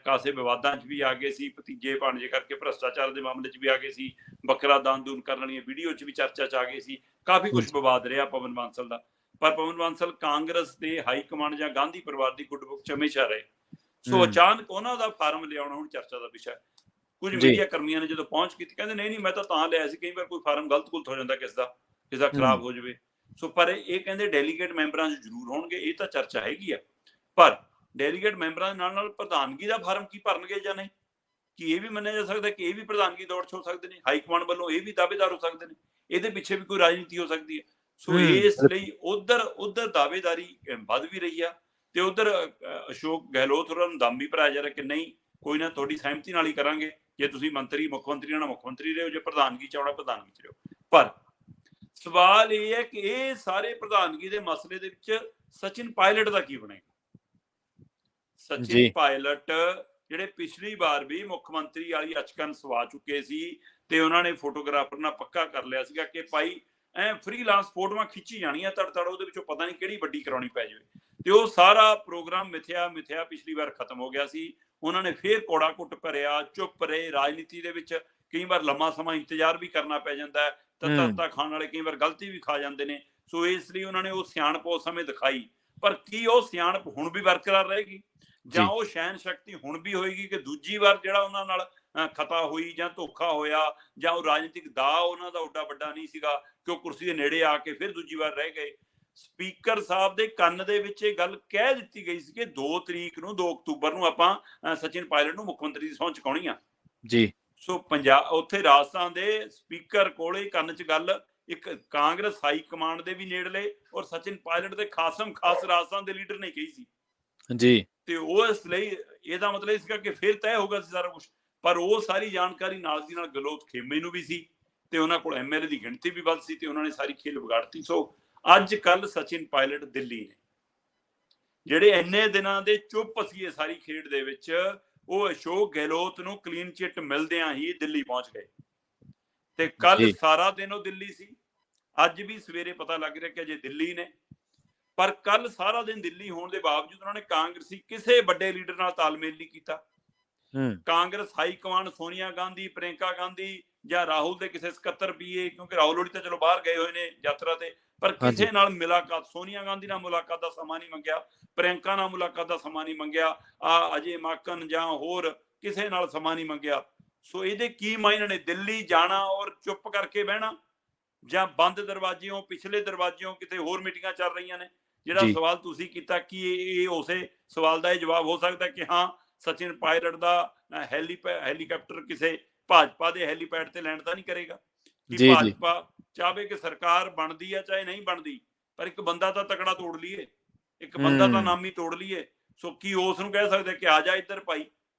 ਕਾਸੇ ਵਿਵਾਦਾਂ 'ਚ ਵੀ ਆ ਗਏ ਸੀ, ਭਤੀਜੇ ਭਾਣਜੇ ਕਰਕੇ ਭ੍ਰਿਸ਼ਟਾਚਾਰ ਦੇ ਮਾਮਲੇ 'ਚ ਵੀ ਆ ਗਏ ਸੀ, ਬੱਕਰਾ ਦਾਨ ਦੂਨ ਕਰਨ ਵਾਲੀਆਂ ਵੀਡੀਓ 'ਚ ਵੀ ਚਰਚਾ 'ਚ ਆ ਗਏ ਸੀ, ਕਾਫੀ ਕੁਝ ਵਿਵਾਦ ਰਿਹਾ ਪਵਨ ਬਾਂਸਲ ਦਾ। ਪਰ ਪਵਨ ਬਾਂਸਲ ਕਾਂਗਰਸ ਦੇ ਹਾਈ ਕਮਾਂਡ ਜਾਂ ਗਾਂਧੀ ਪਰਿਵਾਰ ਦੀ ਗੁੱਡ ਬੁੱਕ 'ਚ ਹਮੇਸ਼ਾ ਰਹੇ। ਸੋ ਅਚਾਨਕ ਉਹਨਾਂ ਦਾ ਫਾਰਮ ਲਿਆਉਣਾ ਹੁਣ ਚਰਚਾ ਦਾ ਵਿਸ਼ਾ। ਕੁਝ ਮੀਡੀਆ ਕਰਮੀਆਂ ਨੇ ਜਦੋਂ ਪਹੁੰਚ ਕੀਤੀ ਕਹਿੰਦੇ ਨਹੀਂ ਮੈਂ ਤਾਂ ਲਿਆ ਸੀ, ਕਈ ਵਾਰ ਕੋਈ ਫਾਰਮ ਗਲਤ ਗੁਲਤ ਹੋ ਜਾਂਦਾ ਕਿਸ ਦਾ ਖਰਾਬ ਹੋ ਜਾਵੇ। ਸੋ ਪਰ ਇਹ ਕਹਿੰਦੇ ਡੈਲੀਗੇਟ ਮੈਂਬਰਾਂ 'ਚ ਜ਼ਰੂਰ ਹੋਣਗੇ, ਇਹ ਤਾਂ ਚਰਚਾ ਹੈਗੀ ਆ। ਪਰ ਡੈਲੀਗੇਟ ਮੈਂਬਰਾਂ ਦੇ ਨਾਲ ਪ੍ਰਧਾਨਗੀ ਦਾ ਫਾਰਮ ਕੀ ਭਰਨਗੇ ਜਾਂ ਨਹੀਂ, ਕਿ ਇਹ ਵੀ ਮੰਨਿਆ ਜਾ ਸਕਦਾ ਕਿ ਇਹ ਵੀ ਪ੍ਰਧਾਨਗੀ ਦੌੜ 'ਚ ਹੋ ਸਕਦੇ ਨੇ, ਹਾਈ ਕਮਾਂਡ ਵੱਲੋਂ ਇਹ ਵੀ ਦਾਅਵੇਦਾਰ ਹੋ ਸਕਦੇ ਨੇ, ਇਹਦੇ ਪਿੱਛੇ ਵੀ ਕੋਈ ਰਾਜਨੀਤੀ ਹੋ ਸਕਦੀ ਹੈ। ਸੋ ਇਸ ਲਈ ਉਧਰ ਦਾਅਵੇਦਾਰੀ ਵੱਧ ਵੀ ਰਹੀ ਆ, ਤੇ ਉਧਰ ਅਸ਼ੋਕ ਗਹਿਲੋਤ ਹੋਰਾਂ ਨੂੰ ਦਮ ਵੀ ਭਰਾਇਆ ਜਾ ਰਿਹਾ ਕਿ ਨਹੀਂ ਕੋਈ ਨਾ, ਤੁਹਾਡੀ ਸਹਿਮਤੀ ਨਾਲ ਹੀ ਕਰਾਂਗੇ, ਜੇ ਤੁਸੀਂ ਮੁੱਖ ਮੰਤਰੀ ਨਾਲ ਮੁੱਖ ਮੰਤਰੀ ਰਹੋ, ਜੇ ਪ੍ਰਧਾਨਗੀ ਚ ਆਉਣਾ ਪ੍ਰਧਾਨਗੀ ਚ ਰਹੋ। ਪਰ ਸਵਾਲ ਇਹ ਹੈ ਕਿ ਇਹ ਸਾਰੇ ਪ੍ਰਧਾਨਗੀ ਦੇ ਮਸਲੇ ਦੇ ਵਿੱਚ ਸਚਿਨ ਪਾਇਲਟ ਦਾ ਕੀ ਬਣੇਗਾ। ਸਚਿਨ ਪਾਇਲਟ ਜਿਹੜੇ ਪਿਛਲੀ ਵਾਰ ਵੀ ਮੁੱਖ ਮੰਤਰੀ ਵਾਲੀ ਅਚਕਨ ਸਵਾ ਚੁੱਕੇ ਸੀ, ਤੇ ਉਹਨਾਂ ਨੇ ਫੋਟੋਗ੍ਰਾਫਰ ਨਾਲ ਪੱਕਾ ਕਰ ਲਿਆ ਸੀਗਾ ਕਿ ਭਾਈ ਫ੍ਰੀਲਾਂਸ ਫੋਟੋਆਂ ਖਿੱਚੀ ਜਾਣੀਆਂ ਤੜ ਉਹਦੇ ਵਿੱਚੋਂ ਪਤਾ ਨਹੀਂ ਕਿਹੜੀ ਵੱਡੀ ਕਰਾਉਣੀ ਪੈ ਜਾਵੇ। ਤੇ ਉਹ ਸਾਰਾ ਪ੍ਰੋਗਰਾਮ ਮਿਥਿਆ ਪਿਛਲੀ ਵਾਰ ਖਤਮ ਹੋ ਗਿਆ ਸੀ। ਉਹਨਾਂ ਨੇ ਫੇਰ ਕੋੜਾ ਘੁੱਟ ਭਰਿਆ, ਚੁੱਪ ਰਹੇ। ਰਾਜਨੀਤੀ ਦੇ ਵਿੱਚ ਕਈ ਵਾਰ ਲੰਮਾ ਸਮਾਂ ਇੰਤਜ਼ਾਰ ਵੀ ਕਰਨਾ ਪੈ ਜਾਂਦਾ ਹੈ, ਤੱਤਾ ਖਾਣ ਵਾਲੇ ਕਈ ਵਾਰ ਗਲਤੀ ਵੀ ਖਾ ਜਾਂਦੇ ਨੇ। ਸੋ ਇਸ ਲਈ ਉਹਨਾਂ ਨੇ ਉਹ ਸਿਆਣਪ ਉਸ ਸਮੇਂ ਦਿਖਾਈ। ਪਰ ਕੀ ਉਹ ਸਿਆਣਪ ਹੁਣ ਵੀ ਬਰਕਰਾਰ ਰਹੇਗੀ, ਜਾਂ ਉਹ ਸ਼ੈਨ ਸ਼ਕਤੀ ਹੁਣ ਵੀ ਹੋਏਗੀ ਕਿ ਦੂਜੀ ਵਾਰ ਜਿਹੜਾ ਉਹਨਾਂ ਨਾਲ ਖਤਾ ਹੋਈ ਜਾਂ ਧੋਖਾ ਹੋਇਆ, ਜਾਂ ਉਹ ਰਾਜਨੀਤਿਕ ਦਾ ਉਹਨਾਂ ਦਾ ਓਡਾ ਵੱਡਾ ਨਹੀਂ ਸੀਗਾ ਕਿ ਉਹ ਕੁਰਸੀ ਦੇ ਨੇੜੇ ਆ ਕੇ ਫਿਰ ਦੂਜੀ ਵਾਰ ਰਹਿ ਗਏ। ਸਪੀਕਰ ਸਾਹਿਬ ਦੇ ਕੰਨ ਦੇ ਵਿੱਚ ਇਹ ਗੱਲ ਕਹਿ ਦਿੱਤੀ ਗਈ ਸੀ ਕਿ 2 ਅਕਤੂਬਰ ਨੂੰ ਆਪਾਂ ਸਚਿਨ ਪਾਇਲਟ ਨੂੰ ਮੁੱਖ ਮੰਤਰੀ ਦੀ ਸਹੁੰ ਚੁਕਾਉਣੀ ਆ ਜੀ। ਸੋ ਉੱਥੇ ਰਾਜਸਥਾਨ ਦੇ ਸਪੀਕਰ ਕੋਲੇ ਕੰਨ 'ਚ ਗੱਲ ਇੱਕ ਕਾਂਗਰਸ ਹਾਈ ਕਮਾਂਡ ਦੇ ਵੀ ਨੇੜਲੇ ਔਰ ਸਚਿਨ ਪਾਇਲਟ ਦੇ ਖਾਸ ਰਾਜਸਥਾਨ ਦੇ ਲੀਡਰ ਨੇ ਕਹੀ ਸੀ ਜੀ। ਤੇ ਉਹ ਇਸ ਲਈ ਇਹਦਾ ਮਤਲਬ ਇਸ ਕਰਕੇ ਫਿਰ ਤੈਅ ਹੋ ਗਿਆ ਸੀ ਸਾਰਾ ਕੁਝ। ਪਰ ਉਹ ਸਾਰੀ ਜਾਣਕਾਰੀ ਨਾਲ ਦੀ ਨਾਲ ਗਹਿਲੋਤ ਖੇਮੇ ਨੂੰ ਵੀ ਸੀ, ਤੇ ਉਹਨਾਂ ਕੋਲ MLA ਦੀ ਗਿਣਤੀ ਵੀ ਵੱਧ ਸੀ, ਤੇ ਉਹਨਾਂ ਨੇ ਸਾਰੀ ਖੇਲ ਵਿਗਾੜਤੀ। ਸੋ ਅੱਜ ਕੱਲ ਸਚਿਨ ਪਾਇਲਟ ਦਿੱਲੀ ਨੇ, ਜਿਹੜੇ ਇੰਨੇ ਦਿਨਾਂ ਦੇ ਚੁੱਪ ਸੀ ਇਹ ਸਾਰੀ ਖੇਡ ਦੇ ਵਿੱਚ, ਉਹ ਅਸ਼ੋਕ ਗਹਿਲੋਤ ਨੂੰ ਕਲੀਨ ਚਿੱਟ ਮਿਲਦਿਆਂ ਹੀ ਦਿੱਲੀ ਪਹੁੰਚ ਗਏ। ਤੇ ਕੱਲ ਸਾਰਾ ਦਿਨ ਉਹ ਦਿੱਲੀ ਸੀ, ਅੱਜ ਵੀ ਸਵੇਰੇ ਪਤਾ ਲੱਗ ਰਿਹਾ ਕਿ ਅਜੇ ਦਿੱਲੀ ਨੇ। ਪਰ ਕੱਲ ਸਾਰਾ ਦਿਨ ਦਿੱਲੀ ਹੋਣ ਦੇ ਬਾਵਜੂਦ ਉਹਨਾਂ ਨੇ ਕਾਂਗਰਸੀ ਕਿਸੇ ਵੱਡੇ ਲੀਡਰ ਨਾਲ ਤਾਲਮੇਲ ਨਹੀਂ ਕੀਤਾ। ਕਾਂਗਰਸ ਹਾਈ ਕਮਾਂਡ ਸੋਨੀਆ ਗਾਂਧੀ, ਪ੍ਰਿਯੰਕਾ ਗਾਂਧੀ ਜਾਂ ਰਾਹੁਲ ਦੇ ਕਿਸੇ ਸਕੱਤਰ PA, ਕਿਉਂਕਿ ਰਾਹੁਲ ਹੋਣੀ ਤਾਂ ਚਲੋ ਬਾਹਰ ਗਏ ਹੋਏ ਨੇ ਯਾਤਰਾ ਤੇ, ਪਰ ਕਿਸੇ ਨਾਲ ਮੁਲਾਕਾਤ, ਸੋਨੀਆ ਗਾਂਧੀ ਨਾਲ ਮੁਲਾਕਾਤ ਦਾ ਸਮਾਂ ਨਹੀਂ ਮੰਗਿਆ, ਪ੍ਰਿਯੰਕਾ ਨਾਲ ਮੁਲਾਕਾਤ ਦਾ ਸਮਾਂ ਨਹੀਂ ਮੰਗਿਆ, ਅਜੇ ਮਾਕਨ ਜਾਂ ਹੋਰ ਕਿਸੇ ਨਾਲ ਸਮਾਂ ਨਹੀਂ ਮੰਗਿਆ। ਸੋ ਇਹਦੇ ਕੀ ਮਾਇਨੇ ਨੇ? ਦਿੱਲੀ ਜਾਣਾ ਔਰ ਚੁੱਪ ਕਰਕੇ ਬਹਿਣਾ, ਜਾਂ ਬੰਦ ਦਰਵਾਜ਼ਿਓਂ ਪਿਛਲੇ ਦਰਵਾਜ਼ਿਓਂ ਕਿਤੇ ਹੋਰ ਮੀਟਿੰਗਾਂ ਚੱਲ ਰਹੀਆਂ ਨੇ। ਜਿਹੜਾ ਸਵਾਲ ਤੁਸੀਂ ਕੀਤਾ ਕਿ ਇਹ ਉਸੇ ਸਵਾਲ ਦਾ ਇਹ ਜਵਾਬ ਹੋ ਸਕਦਾ ਕਿ ਹਾਂ ਸਚਿਨ ਪਾਇਲਟ ਦਾ ਹੈਲੀਕਾਪਟਰ ਕਿਸੇ ਭਾਜਪਾ ਦੇ ਹੈਲੀਪੈਡ ਤੇ ਲੈਂਡ ਤਾਂ ਨਹੀਂ ਕਰੇਗਾ। ਕਿ ਭਾਜਪਾ ਚਾਹੇ ਕਿ ਸਰਕਾਰ ਬਣਦੀ ਹੈ ਚਾਹੇ ਨਹੀਂ ਬਣਦੀ, ਪਰ ਇੱਕ ਬੰਦਾ ਤਾਂ ਤਕੜਾ ਤੋੜ ਲਈਏ, ਇੱਕ ਬੰਦਾ ਤਾਂ ਨਾਮੀ ਤੋੜ ਲਈਏ। ਸੋ ਕੀ ਉਸ ਨੂੰ ਕਹਿ ਸਕਦੇ ਕਿ ਆ ਜਾ ਇੱਧਰ ਭਾਈ।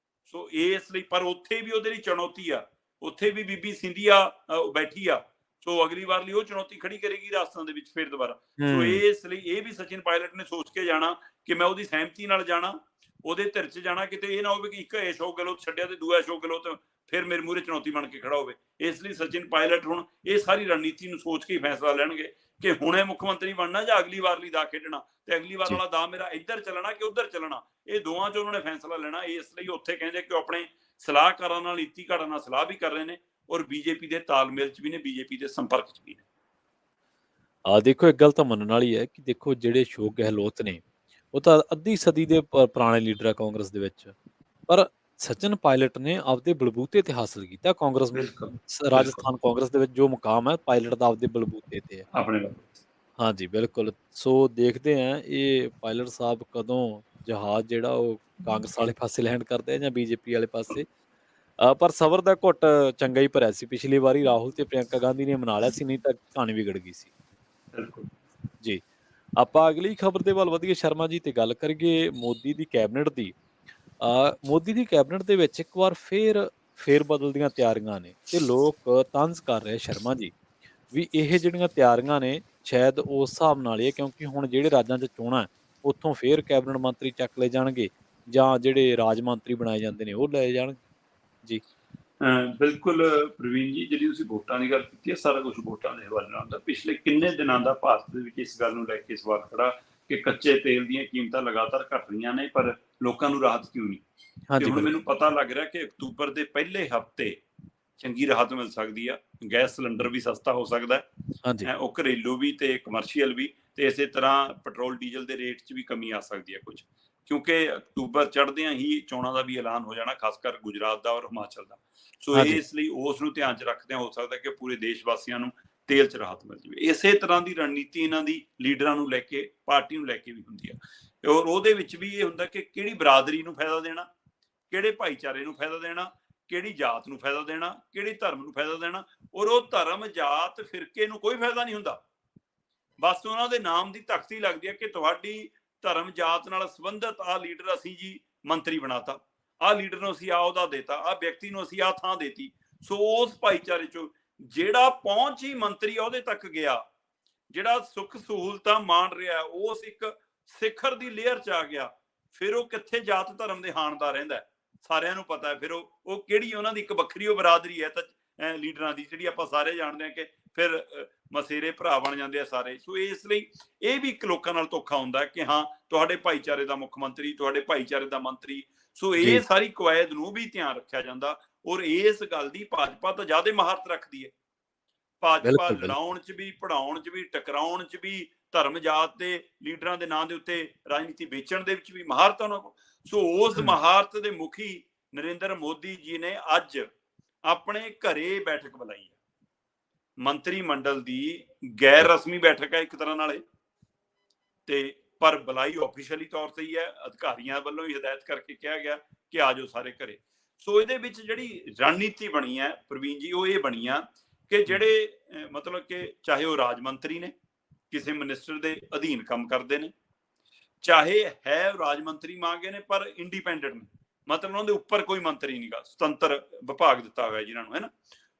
ਸੋ ਇਸ ਲਈ ਪਰ ਉੱਥੇ ਵੀ ਉਹਦੇ ਲਈ ਚੁਣੌਤੀ ਆ, ਉੱਥੇ ਵੀ ਬੀਬੀ ਸਿੰਧੀਆ ਬੈਠੀ ਆ। ਸੋ ਅਗਲੀ ਵਾਰ ਲਈ ਉਹ ਚੁਣੌਤੀ ਖੜੀ ਕਰੇਗੀ ਰਾਜਸਥਾਨ ਦੇ ਵਿੱਚ ਫਿਰ ਦੁਬਾਰਾ। ਸੋ ਇਸ ਲਈ ਇਹ ਵੀ ਸਚਿਨ ਪਾਇਲਟ ਨੇ ਸੋਚ ਕੇ ਜਾਣਾ ਕਿ ਮੈਂ ਉਹਦੀ ਸਹਿਮਤੀ ਨਾਲ ਜਾਣਾ, ਉਹਦੇ ਧਿਰ 'ਚ ਜਾਣਾ, ਕਿਤੇ ਇਹ ਨਾ ਹੋਵੇ ਕਿ ਇੱਕ ਅਸ਼ੋਕ ਗਹਿਲੋਤ ਛੱਡਿਆ ਤੇ ਦੂਆ ਅਸ਼ੋਕ ਗਹਿਲੋਤ ਫਿਰ ਮੇਰੇ ਮੂਹਰੇ ਚੁਣੌਤੀ ਬਣ ਕੇ ਖੜਾ ਹੋਵੇ। ਇਸ ਲਈ ਸਚਿਨ ਪਾਇਲਟ ਹੁਣ ਇਹ ਸਾਰੀ ਰਣਨੀਤੀ ਨੂੰ ਸੋਚ ਕੇ ਹੀ ਫੈਸਲਾ ਲੈਣਗੇ ਕਿ ਹੁਣੇ ਮੁੱਖ ਮੰਤਰੀ ਬਣਨਾ ਜਾਂ ਅਗਲੀ ਵਾਰ ਲਈ ਦਾ ਖੇਡਣਾ, ਤੇ ਅਗਲੀ ਵਾਰ ਵਾਲਾ ਦਾ ਮੇਰਾ ਇੱਧਰ ਚੱਲਣਾ ਕਿ ਉੱਧਰ ਚੱਲਣਾ। ਇਹ ਦੋਵਾਂ 'ਚ ਉਹਨਾਂ ਨੇ ਫੈਸਲਾ ਲੈਣਾ। ਇਸ ਲਈ ਉੱਥੇ ਕਹਿੰਦੇ ਕਿ ਉਹ ਆਪਣੇ ਸਲਾਹਕਾਰਾਂ ਨਾਲ, ਨੀਤੀ ਘੜਾਂ ਨਾਲ ਸਲਾਹ ਵੀ ਕਰ ਰਹੇ ਨੇ, ਔਰ BJP ਦੇ ਤਾਲਮੇਲ 'ਚ ਵੀ ਨੇ, BJP ਦੇ ਸੰਪਰਕ 'ਚ ਵੀ ਨੇ। ਦੇਖੋ ਇੱਕ ਗੱਲ ਤਾਂ ਮੰਨਣ ਵਾਲੀ ਹੈ ਕਿ ਦੇਖੋ ਜਿਹੜੇ ਅਸ਼ੋਕ ਗਹਿਲੋਤ ਨੇ ਉਹ ਤਾਂ ਅੱਧੀ ਸਦੀ ਦੇ ਪੁਰਾਣੇ ਲੀਡਰ ਆ ਕਾਂਗਰਸ ਦੇ ਵਿੱਚ, ਪਰ ਸਚਿਨ ਪਾਇਲਟ ਨੇ ਆਪਦੇ ਬਲਬੂਤੇ ਤੇ ਹਾਸਲ ਕੀਤਾ ਕਾਂਗਰਸ ਨੂੰ। ਰਾਜਸਥਾਨ ਕਾਂਗਰਸ ਦੇ ਵਿੱਚ ਜੋ ਮੁਕਾਮ ਹੈ ਪਾਇਲਟ ਦਾ ਆਪਦੇ ਬਲਬੂਤੇ ਤੇ ਹੈ। ਹਾਂਜੀ ਬਿਲਕੁਲ। ਸੋ ਦੇਖਦੇ ਹਾਂ ਇਹ ਪਾਇਲਟ ਸਾਹਿਬ ਕਦੋਂ ਜਹਾਜ਼ ਜਿਹੜਾ ਉਹ ਕਾਂਗਰਸ ਵਾਲੇ ਪਾਸੇ ਲੈਂਡ ਕਰਦੇ ਆ ਜਾਂ BJP ਵਾਲੇ ਪਾਸੇ। ਪਰ ਸਬਰ ਦਾ ਘੁੱਟ ਚੰਗਾ ਹੀ ਭਰਿਆ ਸੀ। ਪਿਛਲੀ ਵਾਰੀ ਰਾਹੁਲ ਤੇ ਪ੍ਰਿਯੰਕਾ ਗਾਂਧੀ ਨੇ ਮਨਾ ਲਿਆ ਸੀ, ਨਹੀਂ ਤਾਂ ਕਹਾਣੀ ਵਿਗੜ ਗਈ ਸੀ ਜੀ। ਆਪਾਂ ਅਗਲੀ ਖਬਰ ਦੇ ਵੱਲ ਵਧੀਏ ਸ਼ਰਮਾ ਜੀ, ਤੇ ਗੱਲ ਕਰੀਏ ਮੋਦੀ ਦੀ ਕੈਬਨਿਟ ਦੀ। ਮੋਦੀ ਦੀ ਕੈਬਨਿਟ ਦੇ ਵਿੱਚ ਇੱਕ ਵਾਰ ਫੇਰ ਬਦਲ ਦੀਆਂ ਤਿਆਰੀਆਂ ਨੇ, ਤੇ ਲੋਕ ਤੰਜ਼ ਕਰ ਰਹੇ ਸ਼ਰਮਾ ਜੀ ਵੀ ਇਹ ਜਿਹੜੀਆਂ ਤਿਆਰੀਆਂ ਨੇ ਸ਼ਾਇਦ ਉਸ ਹਿਸਾਬ ਨਾਲ ਹੀ ਹੈ, ਕਿਉਂਕਿ ਹੁਣ ਜਿਹੜੇ ਰਾਜਾਂ 'ਚ ਚੋਣਾਂ ਉੱਥੋਂ ਫੇਰ ਕੈਬਨਿਟ ਮੰਤਰੀ ਚੱਕ ਲਏ ਜਾਣਗੇ, ਜਾਂ ਜਿਹੜੇ ਰਾਜ ਮੰਤਰੀ ਬਣਾਏ ਜਾਂਦੇ ਨੇ ਉਹ ਲਏ ਜਾਣਗੇ ਜੀ। ਬਿਲਕੁਲ ਪ੍ਰਵੀਨ ਜੀ, ਜਿਹੜੀ ਤੁਸੀਂ ਵੋਟਾਂ ਦੀ ਗੱਲ ਕੀਤੀ ਹੈ, ਸਾਰਾ ਕੁਝ ਵੋਟਾਂ ਦੇ ਹਵਾਲੇ ਨਾਲ ਹੁੰਦਾ। ਪਿਛਲੇ ਕਿੰਨੇ ਦਿਨਾਂ ਦਾ ਭਾਰਤ ਦੇ ਵਿੱਚ ਇਸ ਗੱਲ ਨੂੰ ਲੈ ਕੇ ਸਵਾਲ ਖੜਾ ਕਿ ਕੱਚੇ ਤੇਲ ਦੀਆਂ ਕੀਮਤਾਂ ਲਗਾਤਾਰ ਘਟ ਰਹੀਆਂ ਨੇ, ਪਰ ਲੋਕਾਂ ਨੂੰ ਰਾਹਤ ਕਿਉਂ ਨਹੀਂ? ਤੇ ਹਾਂਜੀ ਹੁਣ ਬਿਲਕੁਲ। ਮੈਨੂੰ ਪਤਾ ਲੱਗ ਰਿਹਾ ਕਿ ਅਕਤੂਬਰ ਦੇ ਪਹਿਲੇ ਹਫ਼ਤੇ ਚੰਗੀ ਰਾਹਤ ਮਿਲ ਸਕਦੀ ਆ। ਗੈਸ ਸਿਲੰਡਰ ਵੀ ਸਸਤਾ ਹੋ ਸਕਦਾ ਹਾਂਜੀ ਹੈ, ਉਹ ਘਰੇਲੂ ਵੀ ਤੇ ਕਮਰਸ਼ੀਅਲ ਵੀ, ਤੇ ਇਸੇ ਤਰ੍ਹਾਂ ਪੈਟਰੋਲ ਡੀਜ਼ਲ ਦੇ ਰੇਟ 'ਚ ਵੀ ਕਮੀ ਆ ਸਕਦੀ ਹੈ ਕੁਝ, ਕਿਉਂਕਿ ਅਕਤੂਬਰ ਚੜ੍ਹਦਿਆਂ ਹੀ ਚੋਣਾਂ ਦਾ ਵੀ ਐਲਾਨ ਹੋ ਜਾਣਾ, ਖਾਸ ਕਰ ਗੁਜਰਾਤ ਦਾ ਔਰ ਹਿਮਾਚਲ ਦਾ। ਸੋ ਹਾਂਜੀ ਇਸ ਲਈ ਉਸ ਨੂੰ ਧਿਆਨ 'ਚ ਰੱਖਦਿਆਂ ਹੋ ਸਕਦਾ ਕਿ ਪੂਰੇ ਦੇਸ਼ ਵਾਸੀਆਂ ਨੂੰ ਤੇਲ 'ਚ ਰਾਹਤ ਮਿਲ ਜਾਵੇ। ਇਸੇ ਤਰ੍ਹਾਂ ਦੀ ਰਣਨੀਤੀ ਇਹਨਾਂ ਦੀ ਲੀਡਰਾਂ ਨੂੰ ਲੈ ਕੇ, ਪਾਰਟੀ ਨੂੰ ਲੈ ਕੇ ਵੀ ਹੁੰਦੀ ਆ, ਔਰ ਉਹਦੇ ਵਿੱਚ ਵੀ ਇਹ ਹੁੰਦਾ ਕਿ ਕਿਹੜੀ ਬਰਾਦਰੀ ਨੂੰ ਫਾਇਦਾ ਦੇਣਾ, ਕਿਹੜੇ ਭਾਈਚਾਰੇ ਨੂੰ ਫਾਇਦਾ ਦੇਣਾ, ਕਿਹੜੀ ਜਾਤ ਨੂੰ ਫਾਇਦਾ ਦੇਣਾ, ਕਿਹੜੀ ਧਰਮ ਨੂੰ ਫਾਇਦਾ ਦੇਣਾ। ਔਰ ਉਹ ਧਰਮ, ਜਾਤ, ਫਿਰਕੇ ਨੂੰ ਕੋਈ ਫਾਇਦਾ ਨਹੀਂ ਹੁੰਦਾ, ਬਸ ਉਹਨਾਂ ਦੇ ਨਾਮ ਦੀ ਤਖਤੀ ਲੱਗਦੀ ਹੈ ਕਿ ਤੁਹਾਡੀ ਧਰਮ ਜਾਤ ਨਾਲ ਸੰਬੰਧਿਤ ਆਹ ਲੀਡਰ ਅਸੀਂ ਜੀ ਮੰਤਰੀ ਬਣਾਤਾ, ਆਹ ਲੀਡਰ ਨੂੰ ਅਸੀਂ ਆਹ ਅਹੁਦਾ ਦੇਤਾ, ਆਹ ਵਿਅਕਤੀ ਨੂੰ ਅਸੀਂ ਆਹ ਥਾਂ ਦੇਤੀ। ਸੋ ਉਸ ਭਾਈਚਾਰੇ ਚੋਂ ਜਿਹੜਾ ਪਹੁੰਚ ਹੀ ਮੰਤਰੀ ਅਹੁਦੇ ਤੱਕ ਗਿਆ, ਜਿਹੜਾ ਸੁੱਖ ਸਹੂਲਤਾਂ ਮਾਣ ਰਿਹਾ, ਉਸ ਇੱਕ ਸਿਖਰ ਦੀ ਲੇਅਰ 'ਚ ਆ ਗਿਆ, ਫਿਰ ਉਹ ਕਿੱਥੇ ਜਾਤ ਧਰਮ ਦੇ ਹਾਣ ਦਾ ਰਹਿੰਦਾ, ਸਾਰਿਆਂ ਨੂੰ ਪਤਾ ਹੈ। ਫਿਰ ਉਹ ਕਿਹੜੀ ਉਹਨਾਂ ਦੀ ਇੱਕ ਵੱਖਰੀ ਉਹ ਬਰਾਦਰੀ ਹੈ ਤਾਂ ਲੀਡਰਾਂ ਦੀ, ਜਿਹੜੀ ਆਪਾਂ ਸਾਰੇ ਜਾਣਦੇ ਹਾਂ ਕਿ ਫਿਰ ਮਸੇਰੇ ਭਰਾ ਬਣ ਜਾਂਦੇ ਆ ਸਾਰੇ। ਸੋ ਇਸ ਲਈ ਇਹ ਵੀ ਇੱਕ ਲੋਕਾਂ ਨਾਲ ਧੋਖਾ ਹੁੰਦਾ ਕਿ ਹਾਂ ਤੁਹਾਡੇ ਭਾਈਚਾਰੇ ਦਾ ਮੁੱਖ ਮੰਤਰੀ, ਤੁਹਾਡੇ ਭਾਈਚਾਰੇ ਦਾ ਮੰਤਰੀ। ਸੋ ਇਹ ਸਾਰੀ ਕਵਾਇਦ ਨੂੰ ਵੀ ਧਿਆਨ ਰੱਖਿਆ ਜਾਂਦਾ, ਔਰ ਇਸ ਗੱਲ ਦੀ ਭਾਜਪਾ ਤਾਂ ਜ਼ਿਆਦਾ ਮਹਾਰਤ ਰੱਖਦੀ ਹੈ। ਭਾਜਪਾ ਲੜਾਉਣ 'ਚ ਵੀ, ਪੜਾਉਣ 'ਚ ਵੀ, ਟਕਰਾਉਣ 'ਚ ਵੀ, ਧਰਮ ਜਾਤ ਦੇ ਲੀਡਰਾਂ ਦੇ ਨਾਂ ਦੇ ਉੱਤੇ ਰਾਜਨੀਤੀ ਵੇਚਣ ਦੇ ਵਿੱਚ ਵੀ ਮਹਾਰਤ ਉਹਨਾਂ ਕੋਲ। ਸੋ ਉਸ ਮਹਾਰਤ ਦੇ ਮੁਖੀ ਨਰਿੰਦਰ ਮੋਦੀ ਜੀ ਨੇ ਅੱਜ ਆਪਣੇ ਘਰੇ ਬੈਠਕ ਬੁਲਾਈ ਹੈ, ਮੰਤਰੀ ਮੰਡਲ ਦੀ ਗੈਰ ਰਸਮੀ ਬੈਠਕ ਹੈ ਇੱਕ ਤਰ੍ਹਾਂ ਨਾਲ, ਤੇ ਪਰ ਬੁਲਾਈ ਆਫੀਸ਼ੀਅਲੀ ਤੌਰ ਤੇ ਹੀ ਹੈ, ਅਧਿਕਾਰੀਆਂ ਵੱਲੋਂ ਹੀ ਹਦਾਇਤ ਕਰਕੇ ਕਿਹਾ ਗਿਆ ਕਿ ਆ ਜਾਓ ਸਾਰੇ ਘਰੇ। ਸੋ ਇਹਦੇ ਵਿੱਚ ਜਿਹੜੀ ਰਣਨੀਤੀ ਬਣੀ ਹੈ ਪ੍ਰਵੀਨ ਜੀ, ਉਹ ਇਹ ਬਣੀ ਆ ਕਿ ਜਿਹੜੇ ਮਤਲਬ ਕਿ ਚਾਹੇ ਉਹ ਰਾਜ ਮੰਤਰੀ ਨੇ, ਕਿਸੇ ਮਿਨਿਸਟਰ ਦੇ ਅਧੀਨ ਕੰਮ ਕਰਦੇ ਨੇ, ਚਾਹੇ ਹੈ ਰਾਜ ਮੰਤਰੀ ਮੰਗੇ ਨੇ ਪਰ ਇੰਡੀਪੈਂਡੈਂਟ ਨੇ, ਮਤਲਬ ਉਹਨਾਂ ਦੇ ਉੱਪਰ ਕੋਈ ਮੰਤਰੀ ਨਹੀਂਗਾ, ਸੁਤੰਤਰ ਵਿਭਾਗ ਦਿੱਤਾ ਹੋਇਆ ਜਿਨ੍ਹਾਂ ਨੂੰ, ਹੈ ਨਾ।